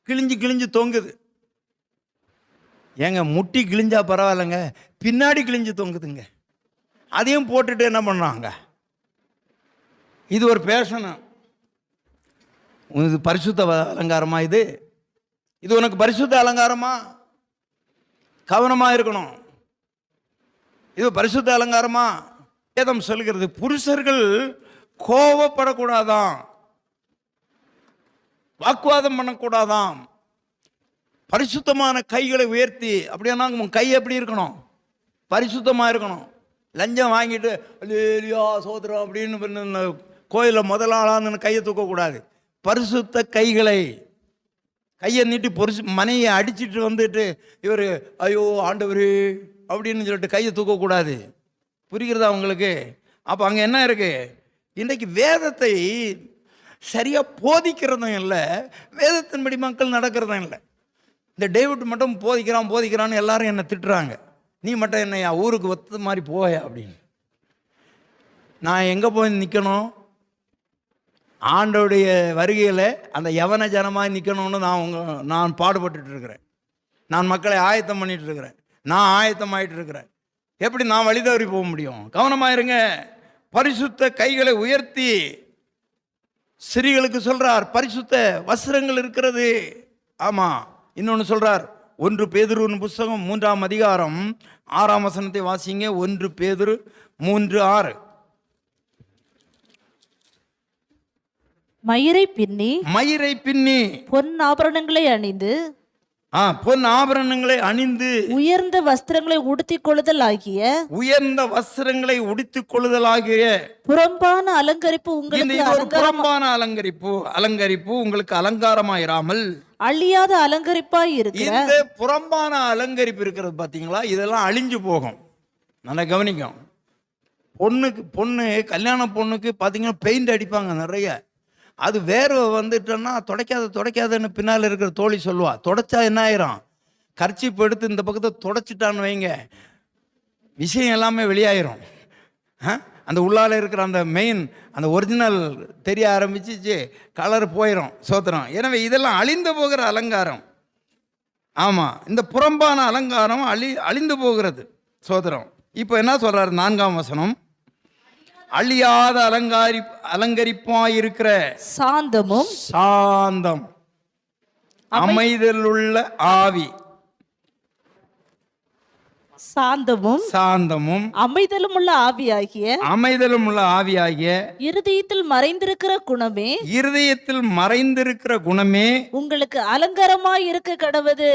கிழிஞ்சு தொங்குது. ஏங்க, முட்டி கிழிஞ்சா பரவாயில்லைங்க, பின்னாடி கிழிஞ்சு தொங்குதுங்க. அதையும் போட்டுட்டு என்ன பண்ணுறாங்க, இது ஒரு பேஷனு. இது பரிசுத்த அலங்காரமா? இது உனக்கு பரிசுத்த அலங்காரமா? கவனமாக இருக்கணும். இது பரிசுத்த அலங்காரமா? வேதம் சொல்கிறது, புருஷர்கள் கோபப்படக்கூடாதாம், வாக்குவாதம் பண்ணக்கூடாதாம், பரிசுத்தமான கைகளை உயர்த்தி. அப்படின்னா உன் கை எப்படி இருக்கணும்? பரிசுத்தமாக இருக்கணும். லஞ்சம் வாங்கிட்டு அல்லேலூயா சோதரம் அப்படின்னு கோயிலில் முதலாளான்னு கையை தூக்கக்கூடாது. பரிசுத்த கையை நீட்டி மனையை அடிச்சுட்டு வந்துட்டு இவர் ஐயோ ஆண்டவர் அப்படின்னு சொல்லிட்டு கையை தூக்கக்கூடாது. புரிகிறதா உங்களுக்கு? அப்போ அங்கே என்ன இருக்கு? இன்றைக்கு வேதத்தை சரியாக போதிக்கிறதும் இல்லை, வேதத்தின்படி மக்கள் நடக்கிறதும் இல்லை. இந்த டேவிட் மட்டும் போதிக்கிறான்னு எல்லாரும் என்னை திட்டுறாங்க. நீ மட்டும் என்னையா ஊருக்கு ஒத்த மாதிரி போயா அப்படின்னு. நான் எங்கே போய் நிற்கணும்? ஆண்டோடைய வருகையில் அந்த யவன ஜனமாக நிற்கணும்னு நான் பாடுபட்டு இருக்கிறேன். நான் மக்களை ஆயத்தம் பண்ணிட்டு இருக்கிறேன். நான் ஆயத்தமாயிட்டு இருக்கிறேன். எப்படி நான் வழி தவறி போக முடியும்? கவனமாக இருங்க. பரிசுத்த கைகளை உயர்த்தி ஸ்திரீகளுக்கு சொல்றார் பரிசுத்த வஸ்திரங்கள் இருக்கிறது. ஆமா, இன்னொன்னு சொல்றார். 1 பேதுரு புஸ்தகம் 3ஆம் அதிகாரம் 6ஆம் வசனத்தை வாசிங்க. 1 பேதுரு 3:6. மயிரை பின்னி பொன் ஆபரணங்களை அணிந்து பொன் ஆபரணங்களை அணிந்து உயர்ந்த வஸ்திரங்களை உடுத்திக் கொள்ளுதலாகிய புறம்பான அலங்கரிப்பு உங்களுக்கு புறம்பான அலங்கரிப்பு உங்களுக்கு அலங்காரமாயிராமல் அழியாத அலங்கரிப்பாய் இருக்கிற இந்த புறம்பான அலங்கரிப்பு இருக்கிறது பாத்தீங்களா, இதெல்லாம் அழிஞ்சு போகும். நல்லா கவனிக்கும். பொண்ணு கல்யாண பொண்ணுக்கு பாத்தீங்கன்னா பெயிண்ட் அடிப்பாங்க நிறைய. அது வேர்வை வந்துட்டோன்னா துடைக்காதன்னு பின்னால் இருக்கிற தோழி சொல்லுவா. துடைச்சா என்ன ஆயிரும், கர்ச்சீப் எடுத்து இந்த பக்கத்தை துடைச்சிட்டான்னு வைங்க, விஷயம் எல்லாமே வெளியாயிரும். அந்த உள்ளால இருக்கிற அந்த மெயின் அந்த ஒரிஜினல் தெரிய ஆரம்பிச்சிச்சு, கலர் போயிடும். சோத்திரம். எனவே இதெல்லாம் அழிந்து போகிற அலங்காரம். ஆமாம், இந்த புறம்பான அலங்காரம் அழிந்து போகிறது. சோத்திரம். இப்போ என்ன சொல்றாரு 4ஆம் வசனம், அழியாத அலங்கரிப்பாயிருக்கிற சாந்தம் அமைதலுள்ள ஆவி. சாந்தமும் அமைதலும் உள்ள ஆவியாகிய இருதயத்தில் மறைந்திருக்கிற குணமே உங்களுக்கு அலங்காரமாய் இருக்க கடவது.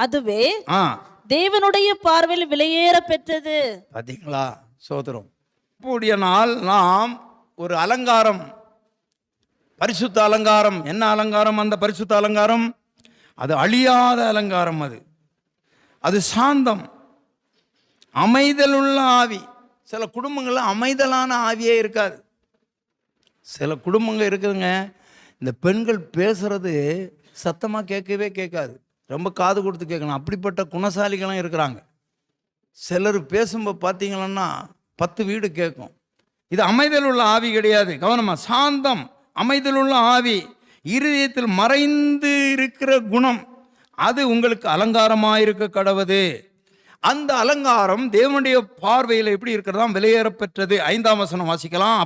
அதுவே தேவனுடைய பார்வையில் விலையேற பெற்றது. பாத்தீங்களா? சோதரம். கூடிய நாள் நாம் ஒரு அலங்காரம், பரிசுத்த அலங்காரம். என்ன அலங்காரம்? அந்த பரிசுத்த அலங்காரம் அது அழியாத அலங்காரம். அது சாந்தம், அமைதலுள்ள ஆவி. சில குடும்பங்கள்ல அமைதலான ஆவியே இருக்காது. சில குடும்பங்கள் இருக்குதுங்க, இந்த பெண்கள் பேசுறது சத்தமா கேட்கவே கேட்காது, ரொம்ப காது கொடுத்து கேட்கணும். அப்படிப்பட்ட குணசாலிகளும் இருக்கிறாங்க. சிலர் பேசும்போது பார்த்தீங்கன்னா 10 வீடு கேட்கும். இது அமைதல் உள்ள ஆவி கிடையாது. கவனமா. சாந்தம், அமைதல் உள்ள ஆவி, இருதயத்தில் மறைந்து இருக்கிற குணம், அது உங்களுக்கு அலங்காரமாயிருக்க கடவது. அந்த அலங்காரம் தேவனுடைய பார்வையில் எப்படி இருக்கிறதா? விலையேற பெற்றது. 5ஆம் வசனம் வாசிக்கலாம்.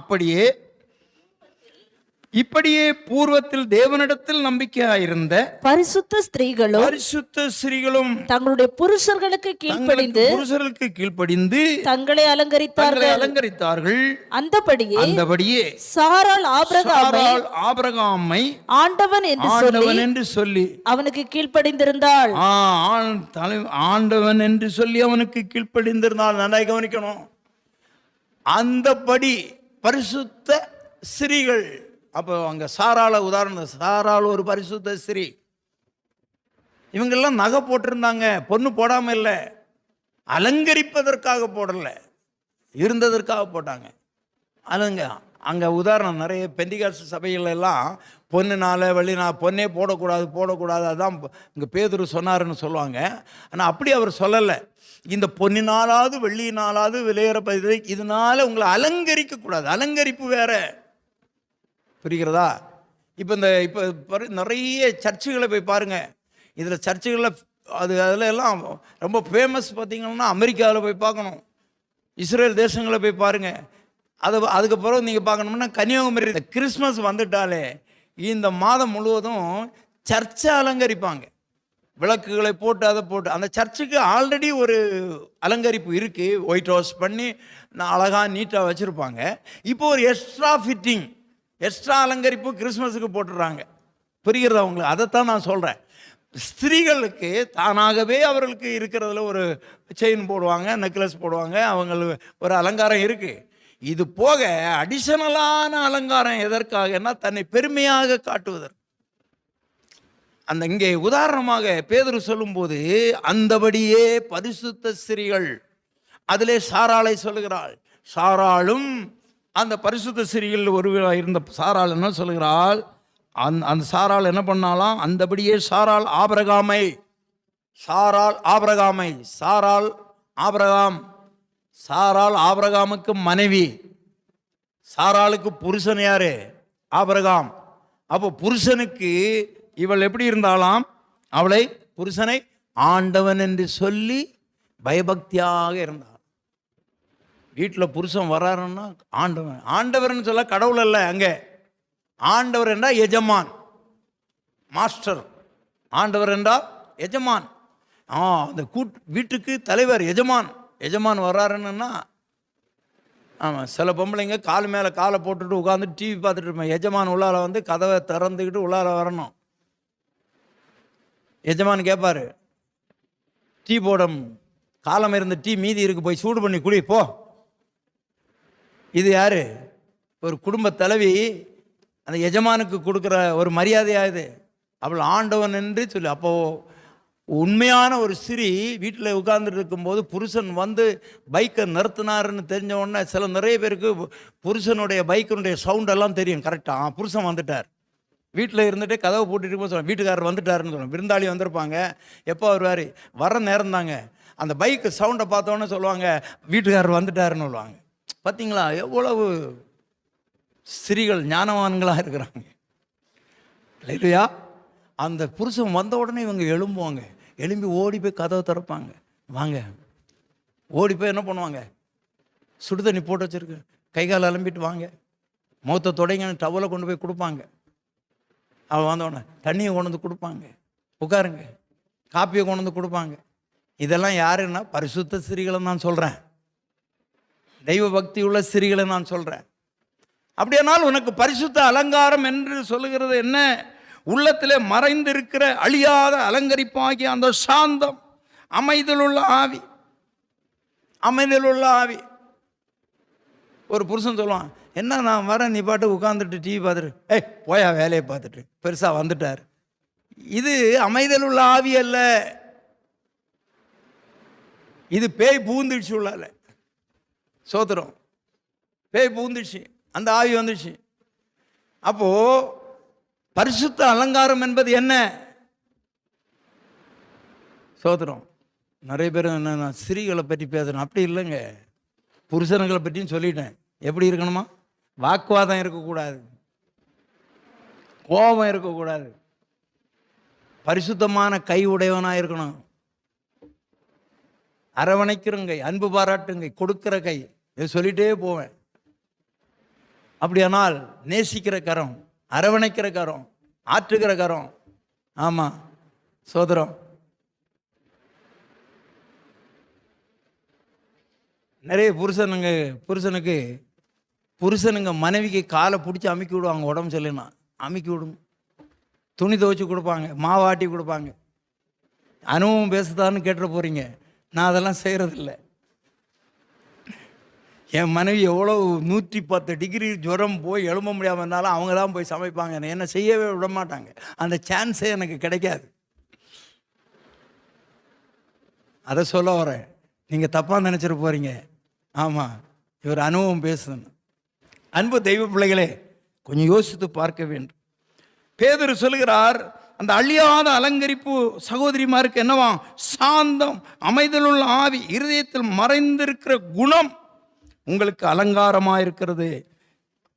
இப்படியே பூர்வத்தில் தேவனிடத்தில் நம்பிக்கையாயிருந்த பரிசுத்த ஸ்திரீகளும் தங்களுடைய புருஷர்களுக்கு கீழ்ப்படிந்து தங்களை அலங்கரித்தார்கள். அந்தபடியே சாராள் ஆபிரகாமை ஆண்டவன் என்று சொல்லி அவனுக்கு கீழ்ப்படிந்திருந்தாள். ஆண்டவன் என்று சொல்லி அவனுக்கு கீழ்ப்படிந்திருந்தாள். நன்றாய் கவனிக்கணும். அந்தபடி பரிசுத்த ஸ்திரீகள். அப்போ அங்கே சாராள உதாரணம். சாராள் ஒரு பரிசுத்த ஸ்திரீ. இவங்கெல்லாம் நகை போட்டிருந்தாங்க, பொண்ணு போடாமல் இல்லை, அலங்கரிப்பதற்காக போடலை, இருந்ததற்காக போட்டாங்க. அங்கே உதாரணம் நிறைய பெந்திகாசு சபைகள் எல்லாம் பொண்ணுனால பொண்ணே போடக்கூடாது, அதான் இங்கே பேதுரு சொன்னாருன்னு சொல்லுவாங்க. ஆனால் அப்படி அவர் சொல்லலை. இந்த பொன்னினாலாவது வெள்ளியினாலாவது விலையேறப்பது, இதனால உங்களை அலங்கரிக்கக்கூடாது. அலங்கரிப்பு வேற. புரிகிறதா? இப்போ நிறைய சர்ச்சுகளை போய் பாருங்கள். இதில் சர்ச்சுகளில் அதில் எல்லாம் ரொம்ப ஃபேமஸ் பார்த்தீங்கன்னா அமெரிக்காவில் போய் பார்க்கணும், இஸ்ரேல் தேசங்களை போய் பாருங்கள். அதுக்கப்புறம் நீங்கள் பார்க்கணும்னா கன்னியாகுமரி. கிறிஸ்மஸ் வந்துட்டாலே இந்த மாதம் முழுவதும் சர்ச்சை அலங்கரிப்பாங்க. விளக்குகளை போட்டு அதை போட்டு அந்த சர்ச்சுக்கு ஆல்ரெடி ஒரு அலங்கரிப்பு இருக்குது. ஒயிட் ஹவுஸ் பண்ணி அழகாக நீட்டாக வச்சுருப்பாங்க. இப்போ ஒரு எக்ஸ்ட்ரா அலங்கரிப்பு கிறிஸ்மஸுக்கு போட்டுடுறாங்க. புரிகிறதா உங்களுக்கு? அதைத்தான் நான் சொல்கிறேன். ஸ்திரீகளுக்கு தானாகவே அவர்களுக்கு இருக்கிறதுல ஒரு செயின் போடுவாங்க, நெக்லஸ் போடுவாங்க, அவங்களுக்கு ஒரு அலங்காரம் இருக்குது. இது போக அடிஷனலான அலங்காரம் எதற்காகனா தன்னை பெருமையாக காட்டுவதற்கு. இங்கே உதாரணமாக பேதுரு சொல்லும்போது அந்தபடியே பரிசுத்த ஸ்திரீகள், அதிலே சாராளை சொல்லுகிறாள். சாராளும் அந்த பரிசுத்த ஸ்திரீகள் ஒருவராக இருந்த சாராள் என்ன சொல்லுகிறாள்? அந்த சாராள் என்ன பண்ணாலாம்? அந்தபடியே சாராள் ஆபிரகாமுக்கு மனைவி. சாராளுக்கு புருஷன் யாரு? ஆபிரகாம். அப்போ புருஷனுக்கு இவள் எப்படி இருந்தாலாம்? அவளை புருஷனை ஆண்டவன் என்று சொல்லி பயபக்தியாக இருந்தாள். வீட்டில் புருஷன் வராருன்னா ஆண்டவன், ஆண்டவர்னு சொல்ல கடவுள் அல்ல, அங்கே ஆண்டவர் என்றால் எஜமான், மாஸ்டர். ஆண்டவர் என்றால் எஜமான். அந்த வீட்டுக்கு தலைவர் எஜமான். எஜமான் வர்றாருன்னா, ஆமாம், சில பொம்பளைங்க கால் மேலே காலை போட்டுட்டு உட்காந்து டிவி பார்த்துட்டு இருப்பேன். எஜமான் உள்ளார வந்து கதவை திறந்துக்கிட்டு உள்ளார வரணும். எஜமான் கேட்பார், டீ போடும், காலம் இருந்த டீ மீதி இருக்கு, போய் சூடு பண்ணி குடி போ. இது யாரு? ஒரு குடும்ப தலைவி அந்த எஜமானுக்கு கொடுக்குற ஒரு மரியாதையாகுது. அவள் ஆண்டவன் என்று சொல்லி. அப்போ உண்மையான ஒரு ஸ்திரீ வீட்டில் உட்கார்ந்துட்டு இருக்கும்போது புருஷன் வந்து பைக்கை நிறுத்தினாருன்னு தெரிஞ்ச உடனே நிறைய பேருக்கு புருஷனுடைய பைக்கினுடைய சவுண்டெல்லாம் தெரியும். கரெக்டாக புருஷன் வந்துட்டார். வீட்டில் இருந்துட்டு கதவை போட்டுட்டு இருக்கும்போது சொல்லுவாங்க, வீட்டுக்காரர் வந்துட்டாருன்னு சொல்லுவாங்க. விருந்தாளி வந்திருப்பாங்க, எப்போ வருவார், வர நேரம் தாங்க. அந்த பைக்கு சவுண்டை பார்த்தோன்னே சொல்லுவாங்க, வீட்டுக்காரர் வந்துட்டாருன்னு சொல்லுவாங்க. பார்த்தீங்களா எவ்வளவு ஸ்திரீகள் ஞானவான்களாக இருக்கிறாங்க இல்லையா? அந்த புருஷன் வந்த உடனே இவங்க எழும்புவாங்க. எழும்பி ஓடி போய் கதவை திறப்பாங்க. வாங்க, ஓடி போய் என்ன பண்ணுவாங்க, சுடு தண்ணி போட்டு வச்சுருக்கு, கை கால் அலம்பிட்டு வாங்க, முகத்தை தொடங்கன்னு டவலை கொண்டு போய் கொடுப்பாங்க. அவள் வந்தோடனே தண்ணியை கொண்டு வந்து கொடுப்பாங்க, உட்காருங்க, காப்பியை கொண்டு வந்து கொடுப்பாங்க. இதெல்லாம் யாருன்னா பரிசுத்த ஸ்திரீகளை நான் சொல்கிறேன், தெய்வ பக்தி உள்ள ஸ்திரீகளை நான் சொல்கிறேன். அப்படியானால் உனக்கு பரிசுத்த அலங்காரம் என்று சொல்லுகிறது என்ன? உள்ளத்திலே மறைந்திருக்கிற அழியாத அலங்கரிப்பாகிய அந்த சாந்தம், அமைதலுள்ள ஆவி. அமைதலுள்ள ஆவி. ஒரு புருஷன் சொல்லுவான், என்ன நான் வரேன், நீ பாட்டு உட்காந்துட்டு டிவி பார்த்துட்டு போயா வேலையை பார்த்துட்டு, பெருசாக வந்துட்டார். இது அமைதலுள்ள ஆவி அல்ல, இது பேய் பூந்துடுச்சு உள்ளால. சோத்திரம், பேய் பூந்துடுச்சு, அந்த ஆவி வந்துடுச்சு. அப்போ பரிசுத்த அலங்காரம் என்பது என்ன? சோத்திரம். நிறைய பேர் என்ன ஸ்திரீகளை பற்றி பேசுகிறேன், அப்படி இல்லைங்க, புருஷனுங்களை பற்றியும் சொல்லிட்டேன். எப்படி இருக்கணுமா? வாக்குவாதம் இருக்கக்கூடாது, கோபம் இருக்கக்கூடாது, பரிசுத்தமான கை உடையவனாக இருக்கணும், அரவணைக்கிறங்கை, அன்பு பாராட்டுங்கை, கொடுக்கிற கை, இதை சொல்லிட்டே போவேன். அப்படியானால் நேசிக்கிற கரம், அரவணைக்கிற கரம், ஆற்றுகிற கரம். ஆமாம், சோதரம். நிறைய புருஷனுங்க மனைவிக்கு காலை பிடிச்சி அமுக்கி விடுவாங்க. உடம்பு சரியில்லைன்னா அமுக்கி விடுங்க, துணி துவைச்சி கொடுப்பாங்க, மாவாட்டி கொடுப்பாங்க. அனுபவம் பேசுதான்னு கேட்டுற போகிறீங்க, நான் அதெல்லாம் செய்கிறதில்ல. என் மனைவி எவ்வளோ 110 டிகிரி ஜுரம் போய் எழும்ப முடியாமல் இருந்தாலும் அவங்க தான் போய் சமைப்பாங்க. என்னை செய்யவே விட மாட்டாங்க. அந்த சான்ஸே எனக்கு கிடைக்காது. அதை சொல்ல வரேன், நீங்கள் தப்பாக நினச்சிட்டு போகிறீங்க. ஆமாம், இவர் அனுபவம் பேசுதுன்னு. அன்பு தெய்வ பிள்ளைகளே, கொஞ்சம் யோசித்து பார்க்க வேண்டும். பேதுரு சொல்லுகிறார், அந்த அழியாத அலங்கரிப்பு சகோதரிமாருக்கு என்னவா? சாந்தம், அமைதலுள்ள ஆவி, இருதயத்தில் மறைந்திருக்கிற குணம் உங்களுக்கு அலங்காரமாக இருக்கிறது.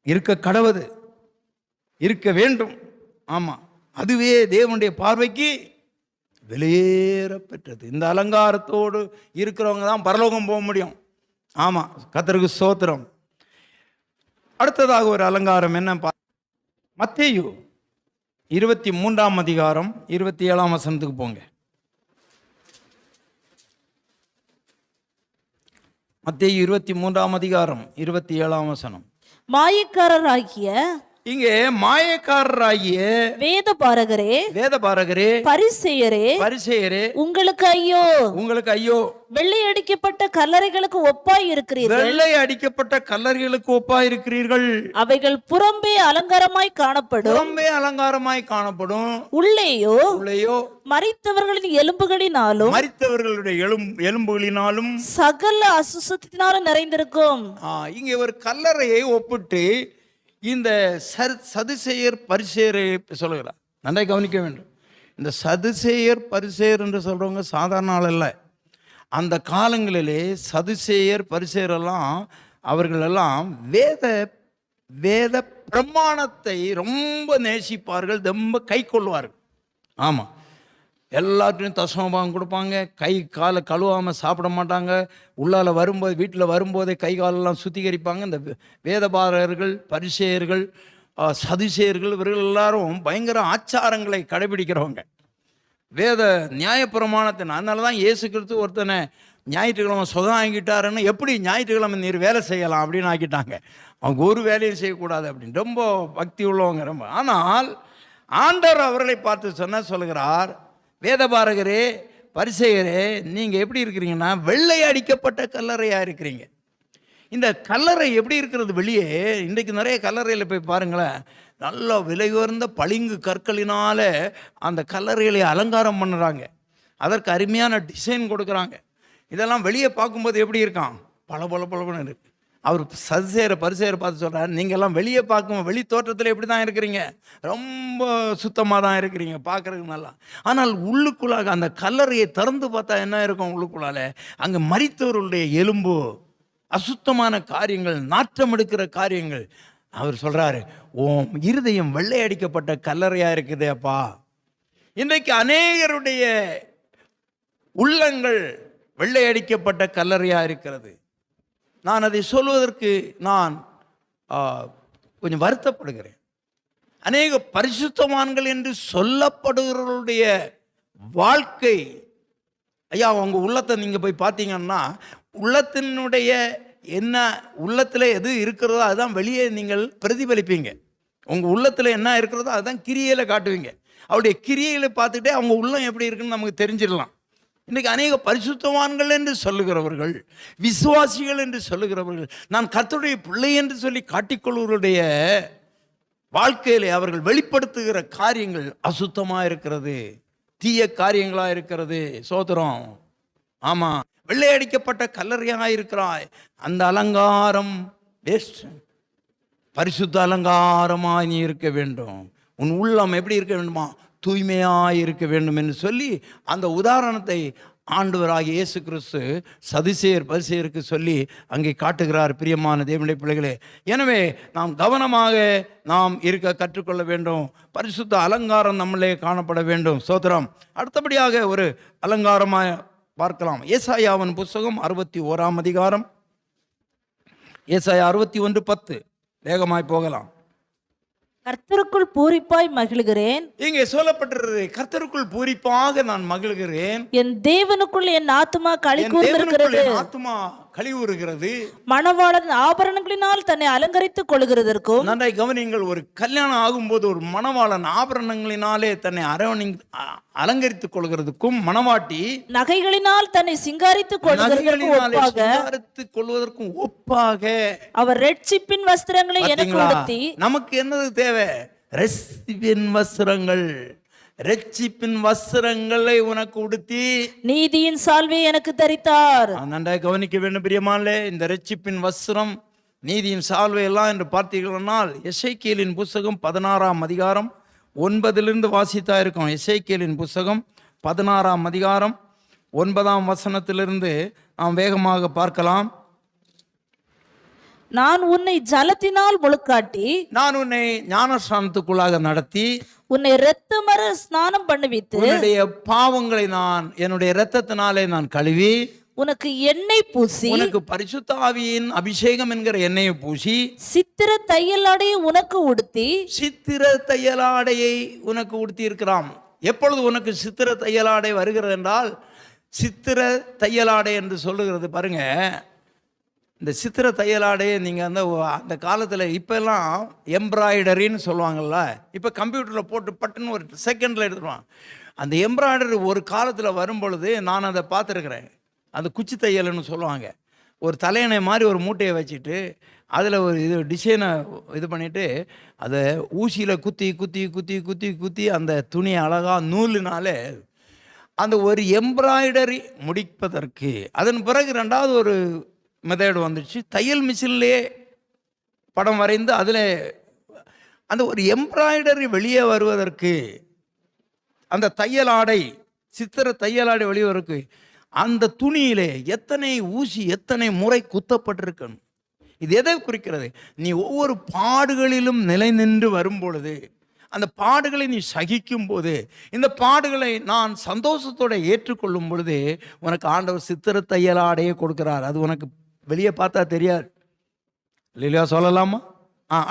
இருக்க கடவுது, இருக்க வேண்டும். ஆமாம், அதுவே தேவனுடைய பார்வைக்கு வெளியேற பெற்றது. இந்த அலங்காரத்தோடு இருக்கிறவங்க தான் பரலோகம் போக முடியும். ஆமாம், கர்த்தருக்கு ஸ்தோத்திரம். அடுத்ததாக ஒரு அலங்காரம் என்ன? மத்தேயு 23ஆம் அதிகாரம் 27ஆம் வசனத்துக்கு போங்க. மத்தேயு 23ஆம் அதிகாரம் 27ஆம் வசனம். மாயக்காரராகிய, இங்கே மாயக்காரராகிய வேதபாரகரே, பரிசேயரே, உங்களுக்கு ஐயோ, உங்களுக்கு ஐயோ, வெள்ளை அடிக்கப்பட்ட கல்லறைகளுக்கு ஒப்பாய் இருக்கிறீர்கள். வெள்ளை அடிக்கப்பட்ட கல்லறைகளுக்கு ஒப்பாய் இருக்கிறீர்கள். அவைகள் புறம்பே அலங்காரமாய் காணப்படும், உள்ளேயோ மரித்தவர்களின் எலும்புகளினாலும் சகல அசுத்தத்தினாலும் நிறைந்திருக்கும். இங்கே ஒரு கல்லறையை ஒப்பிட்டு இந்த சதுசேயர் பரிசேயரை சொல்லுகிறார். நன்றாக கவனிக்க வேண்டும். இந்த சதுசேயர் பரிசேயர் என்று சொல்றவங்க சாதாரண ஆள் அல்ல. அந்த காலங்களிலே சதுசேயர் பரிசேயரெல்லாம் அவர்களெல்லாம் வேத பிரமாணத்தை ரொம்ப நேசிப்பார்கள், ரொம்ப கை கொள்வார்கள். ஆமாம், எல்லாத்தையும் தசமபாகம் கொடுப்பாங்க. கை காலை கழுவாமல் சாப்பிட மாட்டாங்க. உள்ளால வரும்போது, வீட்டில் வரும்போதே கை காலெல்லாம் சுத்திகரிப்பாங்க. இந்த வேதபாரகர்கள், பரிசேயர்கள், சதுசேயர்கள், இவர்கள் எல்லாரும் பயங்கர ஆச்சாரங்களை கடைபிடிக்கிறவங்க. வேத நியாயப்பிரமாணத்தின். அதனால தான் இயேசு கிறிஸ்து ஒருத்தனை ஞாயிற்றுக்கிழமை சுகம் ஆகிட்டாருன்னு, எப்படி ஞாயிற்றுக்கிழமை நீர் வேலை செய்யலாம் அப்படின்னு ஆக்கிட்டாங்க. அவங்க ஒரு வேலையும் செய்யக்கூடாது அப்படின்னு. ரொம்ப பக்தி உள்ளவங்க ரொம்ப. ஆனால் ஆண்டவர் அவர்களை பார்த்து சொல்லுகிறார், வேதபாரகரே, பரிசேயரே, நீங்கள் எப்படி இருக்கிறீங்கன்னா வெள்ளை அடிக்கப்பட்ட கல்லறையாக இருக்கிறீங்க. இந்த கல்லறை எப்படி இருக்கிறது வெளியே? இன்றைக்கு நிறைய கல்லறையில் போய் பாருங்களேன், நல்ல விலை உயர்ந்த பளிங்கு கற்களினால அந்த கல்லறைகளை அலங்காரம் பண்ணுறாங்க. அதற்கு அருமையான டிசைன் கொடுக்குறாங்க. இதெல்லாம் வெளியே பார்க்கும்போது எப்படி இருக்கான்? பல பல பலன்னு இருக்கு. அவர் பரிசேயரை பார்த்து சொல்கிறார், நீங்கள் எல்லாம் வெளியே பார்க்கும் வெளி தோற்றத்தில் எப்படி தான் இருக்கிறீங்க, ரொம்ப சுத்தமாக தான் இருக்கிறீங்க, பார்க்குறதுக்கு நல்லா. ஆனால் உள்ளுக்குள்ளாக அந்த கல்லறையை திறந்து பார்த்தா என்ன இருக்கும்? உள்ளுக்குள்ளால அங்கே மரித்தவர்களுடைய எலும்பு, அசுத்தமான காரியங்கள், நாற்றம் எடுக்கிற காரியங்கள். அவர் சொல்கிறாரு, ஓம் இருதயம் வெள்ளை அடிக்கப்பட்ட கல்லறையாக இருக்குது அப்பா. இன்றைக்கு அநேகருடைய உள்ளங்கள் வெள்ளை அடிக்கப்பட்ட கல்லறையாக இருக்கிறது. நான் அதை சொல்வதற்கு நான் கொஞ்சம் வருத்தப்படுகிறேன். அநேக பரிசுத்தவான்கள் என்று சொல்லப்படுகிறவர்களுடைய வாழ்க்கை, ஐயா உங்கள் உள்ளத்தை நீங்கள் போய் பார்த்தீங்கன்னா, உள்ளத்தினுடைய என்ன உள்ளத்தில் எது இருக்கிறதோ அதுதான் வெளியே நீங்கள் பிரதிபலிப்பீங்க. உங்கள் உள்ளத்தில் என்ன இருக்கிறதோ அதுதான் கிரியையில் காட்டுவீங்க. அவருடைய கிரியைகளை பார்த்துட்டே அவங்க உள்ளம் எப்படி இருக்குன்னு நமக்கு தெரிஞ்சிடலாம். இன்றைக்கி அநேக பரிசுத்தவான்கள் என்று சொல்லுகிறவர்கள், விசுவாசிகள் என்று சொல்லுகிறவர்கள், நான் கர்த்தருடைய பிள்ளை என்று சொல்லி காட்டிக்கொள்வர்களுடைய வாழ்க்கையிலே அவர்கள் வெளிப்படுத்துகிற காரியங்கள் அசுத்தமாக இருக்கிறது, தீய காரியங்களாக இருக்கிறது. சோதரம், ஆமாம், வெள்ளையடிக்கப்பட்ட கல்லறையாக இருக்கிறாய். அந்த அலங்காரம் வேஸ்ட். பரிசுத்த அலங்காரமாக நீ இருக்க வேண்டும். உன் உள்ளம் எப்படி இருக்க வேண்டுமா? தூய்மையாக இருக்க வேண்டும் என்று சொல்லி அந்த உதாரணத்தை ஆண்டவராகிய இயேசு கிறிஸ்து சதுசேயர் பரிசேயருக்கு சொல்லி அங்கே காட்டுகிறார். பிரியமான தேவனுடைய பிள்ளைகளே, எனவே நாம் கவனமாக நாம் இருக்க கற்றுக்கொள்ள வேண்டும். பரிசுத்த அலங்காரம் நம்மளே காணப்பட வேண்டும். சோதரம். அடுத்தபடியாக ஒரு அலங்காரமாக பார்க்கலாம். ஏசாயாவின் புஸ்தகம் 61ஆம் அதிகாரம், ஏசாயா 61:10. வேகமாய் போகலாம். கர்த்தருக்குள் பூரிப்பாய் மகிழ்கிறேன். இங்கே சொல்லப்பட்டிருக்கிறது, கர்த்தருக்குள் பூரிப்பாக நான் மகிழ்கிறேன். என் தேவனுக்குள் என் ஆத்துமா களி கூர்ந்திருக்கிறது. ஆத்துமா களி கூறுகிறது. மணவாளன் ஆபரணங்களினால் தன்னை அலங்கரித்துக் கொள்கிறதற்கும். நன்றாய் கவனிங்கள். ஒரு கல்யாணம் ஆகும்போது ஒரு மணவாளன் ஆபரணங்களினாலே தன்னை அலங்கரித்துக் கொள்கிறதுக்கும், மணவாட்டி நகைகளினால் தன்னை சிங்காரித்துக் கொள்வதற்கும் ஒப்பாக அவர் ரட்சிப்பின் வஸ்திரங்களை எனக்கு உடுத்தி. நமக்கு என்னது தேவை? ரட்சிப்பின் வஸ்திரங்கள். ரட்சிப்பின் வஸ்திரங்களை உனக்கு உடுத்தி நீதியின் சால்வையை எனக்கு தரித்தார். நன்றாய் கவனிக்க வேண்டும் பிரியமானே. இந்த ரட்சிப்பின் வஸ்திரம், நீதியின் சால்வை எல்லாம் என்று பார்த்தீர்களால் எசேக்கியேலின் புஸ்தகம் 16ஆம் அதிகாரம் 9 வாசித்தா இருக்கும். எசேக்கியேலின் புஸ்தகம் 16ஆம் அதிகாரம் 9ஆம் வசனத்திலிருந்து நாம் வேகமாக பார்க்கலாம். நான் உன்னை ஜலத்தினால் முழுக்காட்டி, நான் உன்னை ஞானஸ்நானத்துக்குள்ளாக நடத்தி, உன்னை இரத்தமர ஸ்நானம் பண்ணுவித்து, உன்னுடைய பாவங்களை நான் என்னுடைய இரத்தத்தினாலே நான் கழுவி, உனக்கு எண்ணெய் பூசி, உனக்கு பரிசுத்த ஆவியின் அபிஷேகம் என்கிற எண்ணெயை பூசி, சித்திர தையலாடையை உனக்கு உடுத்தி. சித்திர தையலாடையை உனக்கு உடுத்தி இருக்கிறான். எப்பொழுது உனக்கு சித்திர தையலாடை வருகிறது என்றால், சித்திர தையலாடை என்று சொல்லுகிறது பாருங்க. இந்த சித்திர தையலாடையை நீங்கள் அந்த காலத்தில், இப்போல்லாம் எம்ப்ராய்டரின்னு சொல்லுவாங்கள்ல, இப்போ கம்ப்யூட்டரில் போட்டு பட்டுன்னு ஒரு செகண்டில் எடுத்துருவாங்க. அந்த எம்ப்ராய்டரி ஒரு காலத்தில் வரும்பொழுது நான் அதை பார்த்துருக்குறேன். அந்த குச்சி தையல்னு சொல்லுவாங்க. ஒரு தலையணை மாதிரி ஒரு மூட்டையை வச்சுட்டு அதில் ஒரு டிசைனை பண்ணிவிட்டு அதை ஊசியில் குத்தி குத்தி குத்தி குத்தி குத்தி அந்த துணியை அழகாக நூலினாலே அந்த ஒரு எம்ப்ராய்டரி முடிப்பதற்கு. அதன் பிறகு ரெண்டாவது ஒரு மெத்தேடு வந்துச்சு. தையல் மிஷின்லேயே படம் வரைந்து அதில் அந்த ஒரு எம்ப்ராய்டரி வெளியே வருவதற்கு, அந்த தையலாடை, சித்திர தையலாடை வெளியே வருவதற்கு அந்த துணியிலே எத்தனை ஊசி, எத்தனை முறை குத்தப்பட்டிருக்கணும். இது எதை குறிக்கிறது? நீ ஒவ்வொரு பாடுகளிலும் நிலை நின்று வரும் பொழுது அந்த பாடுகளை நீ சகிக்கும் போது, இந்த பாடுகளை நான் சந்தோஷத்தோட ஏற்றுக்கொள்ளும் பொழுது உனக்கு ஆண்டவர் சித்திர தையலாடையே கொடுக்கிறார். அது உனக்கு வெளியே பார்த்தா தெரியாது. இல்லையா? சொல்லலாமா?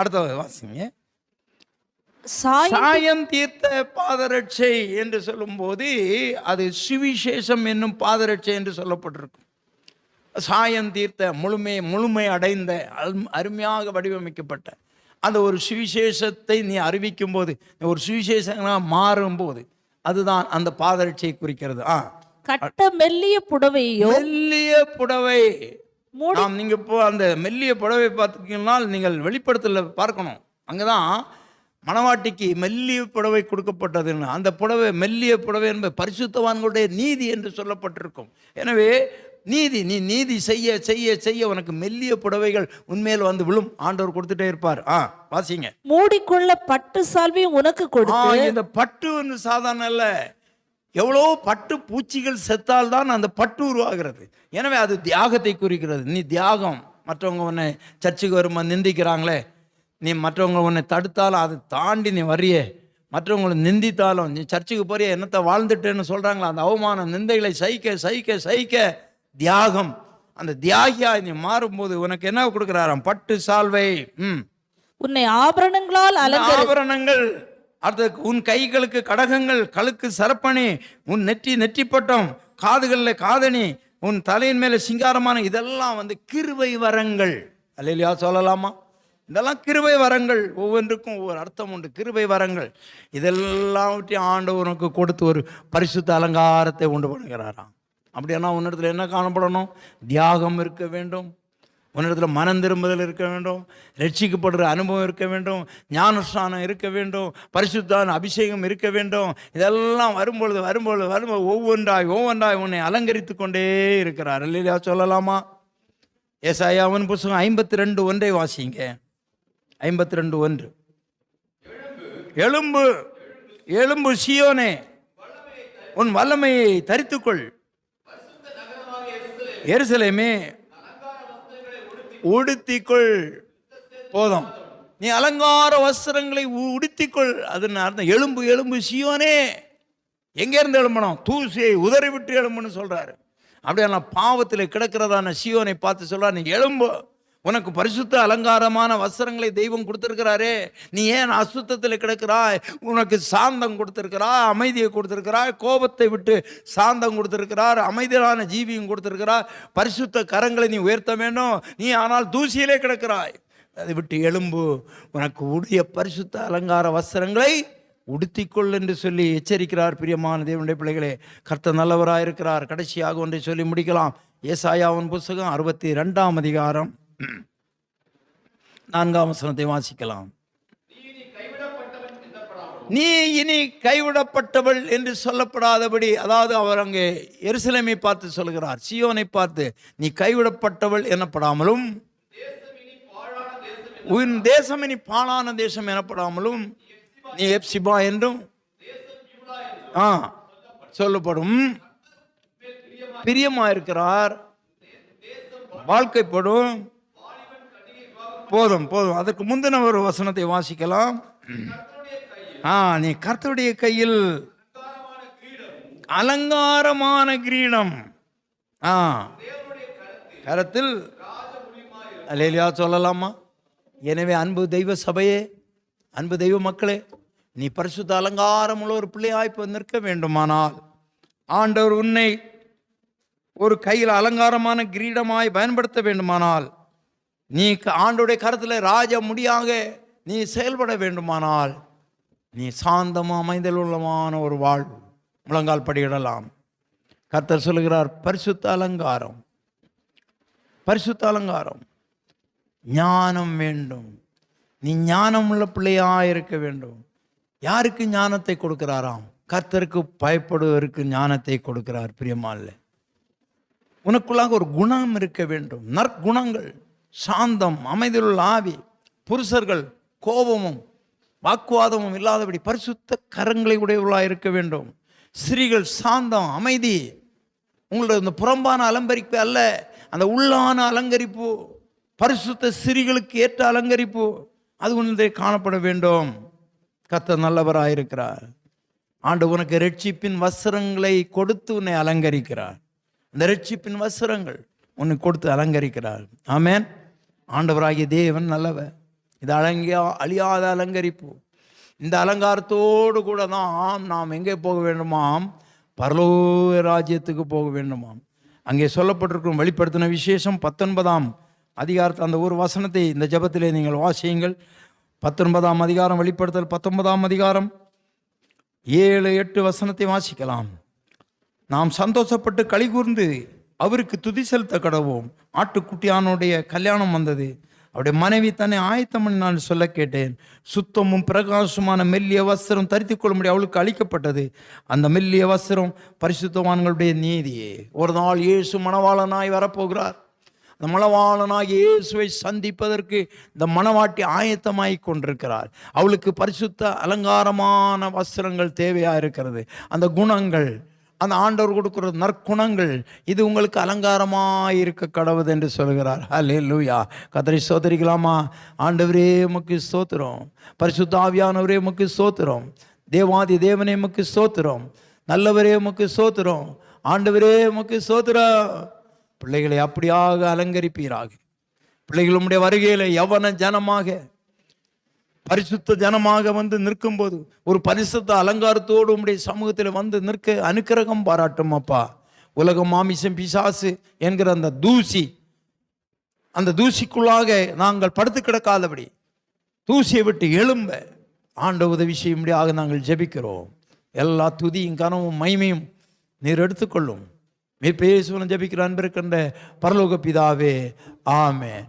அடுத்த வாசிங்க. சாயம் தீர்த்த பாதரட்சை என்று சொல்லும்போது அது சுவிசேஷம் என்னும் பாதரட்சை என்று சொல்லப்பட்டிருக்கும். சாயம் தீர்த்த முழுமை அடைந்த அருமையாக வடிவமைக்கப்பட்ட அந்த ஒரு சுவிசேஷத்தை நீ அறிவிக்கும் போது, ஒரு சுவிசேஷமாக மாறும்போது, அதுதான் அந்த பாதரட்சியை குறிக்கிறது. கட்ட மெல்லிய புடவையோ, மெல்லிய புடவை. நீங்க இப்போ அந்த மெல்லிய புடவை பார்த்துக்கிங்கன்னா நீங்கள் வெளிப்படுத்தல பார்க்கணும். அங்கதான் மணவாட்டிக்கு மெல்லிய புடவை கொடுக்கப்பட்டதுன்னு. அந்த புடவை மெல்லிய புடவை என்பது பரிசுத்தவான்களுடைய நீதி என்று சொல்லப்பட்டிருக்கும். எனவே நீ நீதி செய்ய செய்ய செய்ய உனக்கு மெல்லிய புடவைகள் உண்மையில் வந்து விழும். ஆண்டவர் கொடுத்துட்டே இருப்பார். வாசிங்க. மூடிக்கொள்ள பட்டு சால்வை உனக்கு கொடுத்து. இந்த பட்டு சாதாரண அல்ல. எவ்வளோ பட்டு பூச்சிகள் செத்தால் தான் அந்த பட்டு உருவாகிறது. எனவே அது தியாகத்தை குறிக்கிறது. நீ தியாகம். மற்றவங்க உன்னை சர்ச்சுக்கு வருமா நிந்திக்கிறாங்களே, நீ மற்றவங்க உன்னை தடுத்தாலும் அதை தாண்டி நீ வர்றியே, மற்றவங்களை நிந்தித்தாலும் நீ சர்ச்சுக்கு போறிய என்னத்தை வாழ்ந்துட்டேன்னு சொல்றாங்களா, அந்த அவமான நிந்தைகளை சகிக்க சகிக்க சகிக்க தியாகம். அந்த தியாகியா நீ மாறும்போது உனக்கு என்ன கொடுக்கிறாராம்? பட்டு சால்வை. உன்னை ஆபரணங்களால் ஆபரணங்கள். அடுத்து உன் கைகளுக்கு கடகங்கள், கழுக்கு சரப்பணி, உன் நெற்றி பட்டம், காதுகளில் காதணி, உன் தலையின் மேல சிங்காரமான, இதெல்லாம் வந்து கிருபை வரங்கள். அல்லேலூயா சொல்லலாமா? இதெல்லாம் கிருபை வரங்கள். ஒவ்வொன்றுக்கும் ஒவ்வொரு அர்த்தம் உண்டு. கிருபை வரங்கள் இதெல்லாவற்றையும் ஆண்டவர் உனக்கு கொடுத்து ஒரு பரிசுத்த அலங்காரத்தை உண்டு பண்ணுகிறாராம். அப்படின்னா உன்னிடத்துல என்ன காணப்படணும்? தியாகம் இருக்க வேண்டும். உன்னிடத்துல மனம் திரும்புதல் இருக்க வேண்டும். ரட்சிக்கப்படுற அனுபவம் இருக்க வேண்டும். ஞானஸ்நானம் இருக்க வேண்டும். பரிசுத்தான அபிஷேகம் இருக்க வேண்டும். இதெல்லாம் வரும்பொழுது ஒவ்வொன்றாய் உன்னை அலங்கரித்து கொண்டே இருக்கிறார். இல்லையா சொல்லலாமா? ஏசாயாவின் புத்தகம் 52:1 வாசிங்க. 52:1. எழும்பு எழும்பு சீயோனே, உன் வல்லமையை தரித்துக்கொள். எருசலேமே உடுத்திக்கொள். போதும், நீ அலங்கார வஸ்திரங்களை உடுத்திக்கொள். அதுன்னு அர்த்தம். எழும்பு எழும்பு சீயோனே. எங்க இருந்து எழும்பணும்? தூசியை உதறி விட்டு எழும்புன்னு சொல்றாரு. அப்படியே பாவத்தில் கிடக்கிறதான சீயோனை பார்த்து சொல்றாரு, நீ எழும்பு. உனக்கு பரிசுத்த அலங்காரமான வஸ்திரங்களை தெய்வம் கொடுத்திருக்கிறாரே, நீ ஏன் அசுத்தத்தில் கிடக்கிறாய்? உனக்கு சாந்தம் கொடுத்திருக்கிறார், அமைதியை கொடுத்திருக்கிறார், கோபத்தை விட்டு சாந்தம் கொடுத்திருக்கிறார், அமைதியான ஜீவியம் கொடுத்திருக்கிறார். பரிசுத்த கரங்களை நீ உயர்த்த வேண்டும். நீ ஆனால் தூசியிலே கிடக்கிறாய். அதை விட்டு எழும்பு, உனக்கு உடைய பரிசுத்த அலங்கார வஸ்திரங்களை உடுத்திக்கொள் என்று சொல்லி எச்சரிக்கிறார். பிரியமான தேவனுடைய பிள்ளைகளே, கர்த்தர் நல்லவராயிருக்கிறார். கடைசியாக ஒன்றை சொல்லி முடிக்கலாம். ஏசாயாவின் புத்தகம் 62ஆம் அதிகாரம் 4ஆம் வசனத்தை வாசிக்கலாம். நீ இனி கைவிடப்பட்டவள் என்று சொல்லப்படாதபடி, அதாவது அவர் அங்கே எருசலேமை பார்த்து சொல்கிறார், சீயோனை பார்த்து நீ கைவிடப்பட்டவள் எனப்படாமலும், உன் தேசம் இனி பாழான தேசம் எனப்படாமலும், நீ எப்சிபா என்றும் சொல்லப்படும். பிரியமா இருக்கிறார், வாழ்க்கைப்படும். போதும். அதற்கு முந்தின ஒரு வசனத்தை வாசிக்கலாம். நீ கர்த்தருடைய கையில் அலங்காரமான கிரீடம் கரத்தில். அல்லேலூயா சொல்லலாமா? எனவே அன்பு தெய்வ சபையே, அன்பு தெய்வ மக்களே, நீ பரிசுத்த அலங்காரம் உள்ள ஒரு பிள்ளையாய் நிற்க வேண்டுமானால், ஆண்டவர் உன்னை ஒரு கையில் அலங்காரமான கிரீடமாய் பயன்படுத்த வேண்டுமானால், நீ ஆண்டோடைய கருத்தில் ராஜ முடியாக நீ செயல்பட வேண்டுமானால், நீ சாந்தமும் அமைதல் உள்ளமான ஒரு வாழ்வு முழங்கால் படியிடலாம். கர்த்தர் சொல்லுகிறார், பரிசுத்த அலங்காரம், பரிசுத்த அலங்காரம். ஞானம் வேண்டும். நீ ஞானம் உள்ள பிள்ளையாக இருக்க வேண்டும். யாருக்கு ஞானத்தை கொடுக்கிறாராம்? கர்த்தருக்கு பயப்படுவதற்கு ஞானத்தை கொடுக்கிறார். பிரியமால்ல, உனக்குள்ளாக ஒரு குணம் இருக்க வேண்டும். நற்குணங்கள், சாந்தம், அமைதியுள்ள ஆவி. புருஷர்கள் கோபமும் வாக்குவாதமும் இல்லாதபடி பரிசுத்த கரங்களை உடையவர்களாக இருக்க வேண்டும். ஸ்திரீகள் சாந்தம், அமைதி. உங்களுடைய இந்த புறம்பான அலங்கரிப்பு அல்ல, அந்த உள்ளான அலங்கரிப்பு, பரிசுத்த ஸ்திரீகளுக்கு ஏற்ற அலங்கரிப்பு, அது உன்னிலே காணப்பட வேண்டும். கர்த்தர் நல்லவராயிருக்கிறார். ஆண்டவர் உனக்கு இரட்சிப்பின் வஸ்திரங்களை கொடுத்து உன்னை அலங்கரிக்கிறார். அந்த இரட்சிப்பின் வஸ்திரங்கள் உன்னை கொடுத்து அலங்கரிக்கிறார். ஆமென். ஆண்டவராகிய தேவன் நல்லவர். இது அழியாத அலங்கரிப்பு. இந்த அலங்காரத்தோடு கூட தான் நாம் எங்கே போக வேண்டுமாம்? பரலோக ராஜ்யத்துக்கு போக வேண்டுமாம். அங்கே சொல்லப்பட்டிருக்கும் வெளிப்படுத்தின விசேஷம் 19ஆம் அதிகாரத்தை, அந்த ஒரு வசனத்தை இந்த ஜெபத்திலே நீங்கள் வாசியுங்கள். 19ஆம் அதிகாரம், வெளிப்படுத்தல் 19ஆம் அதிகாரம் 7-8 வசனத்தை வாசிக்கலாம். நாம் சந்தோஷப்பட்டு களி கூர்ந்து அவருக்கு துதி செலுத்த கடவோம். ஆட்டுக்குட்டியானுடைய கல்யாணம் வந்தது, அவருடைய மனைவி தன்னை ஆயத்தம் பண்ணி நான் சொல்ல கேட்டேன். சுத்தமும் பிரகாசமான மெல்லிய வஸ்திரம் தரித்து கொள்ளும்படி அவளுக்கு அளிக்கப்பட்டது. அந்த மெல்லிய வஸ்திரம் பரிசுத்தவான்களுடைய நீதியே. ஒரு நாள் இயேசு மணவாளனாய் வரப்போகிறார். அந்த மணவாளனாகிய இயேசுவை சந்திப்பதற்கு இந்த மணவாட்டி ஆயத்தமாய் கொண்டிருக்கிறார். அவளுக்கு பரிசுத்த அலங்காரமான வஸ்திரங்கள் தேவையாக இருக்கிறது. அந்த குணங்கள், அந்த ஆண்டவர் கொடுக்கிற நற்குணங்கள், இது உங்களுக்கு அலங்காரமாக இருக்க கடவுது என்று சொல்கிறார். ஹல்லேலூயா. கர்த்தரை ஸ்தோத்திரிக்கலாமா? ஆண்டவரே உமக்கு ஸ்தோத்திரம். பரிசுத்த ஆவியானவரே உமக்கு ஸ்தோத்திரம். தேவாதி தேவனே உமக்கு ஸ்தோத்திரம். நல்லவரே உமக்கு ஸ்தோத்திரம். ஆண்டவரே உமக்கு ஸ்தோத்திரம். பிள்ளைகளை அப்படியாக அலங்கரிப்பீராக. பிள்ளைகள் உம்முடைய வருகையில் யவன ஜனமாக, பரிசுத்த ஜனமாக வந்து நிற்கும்போது ஒரு பரிசுத்த அலங்காரத்தோடு உம்முடைய சமூகத்தில் வந்து நிற்க அனுக்கிரகம் பாராட்டும் அப்பா. உலகம், மாமிசம், பிசாசு என்கிற அந்த தூசி, அந்த தூசிக்குள்ளாக நாங்கள் படுத்து கிடக்காதபடி தூசியை விட்டு எழும்ப ஆண்ட உதவி செய்யும்படியாக நாங்கள் ஜெபிக்கிறோம். எல்லா துதியும் கனவும் மைமையும் நீர் எடுத்துக்கொள்ளும். நீர் பேசுவன ஜெபிக்கிற அன்பிருக்கின்ற பரலோக பிதாவே, ஆமென்.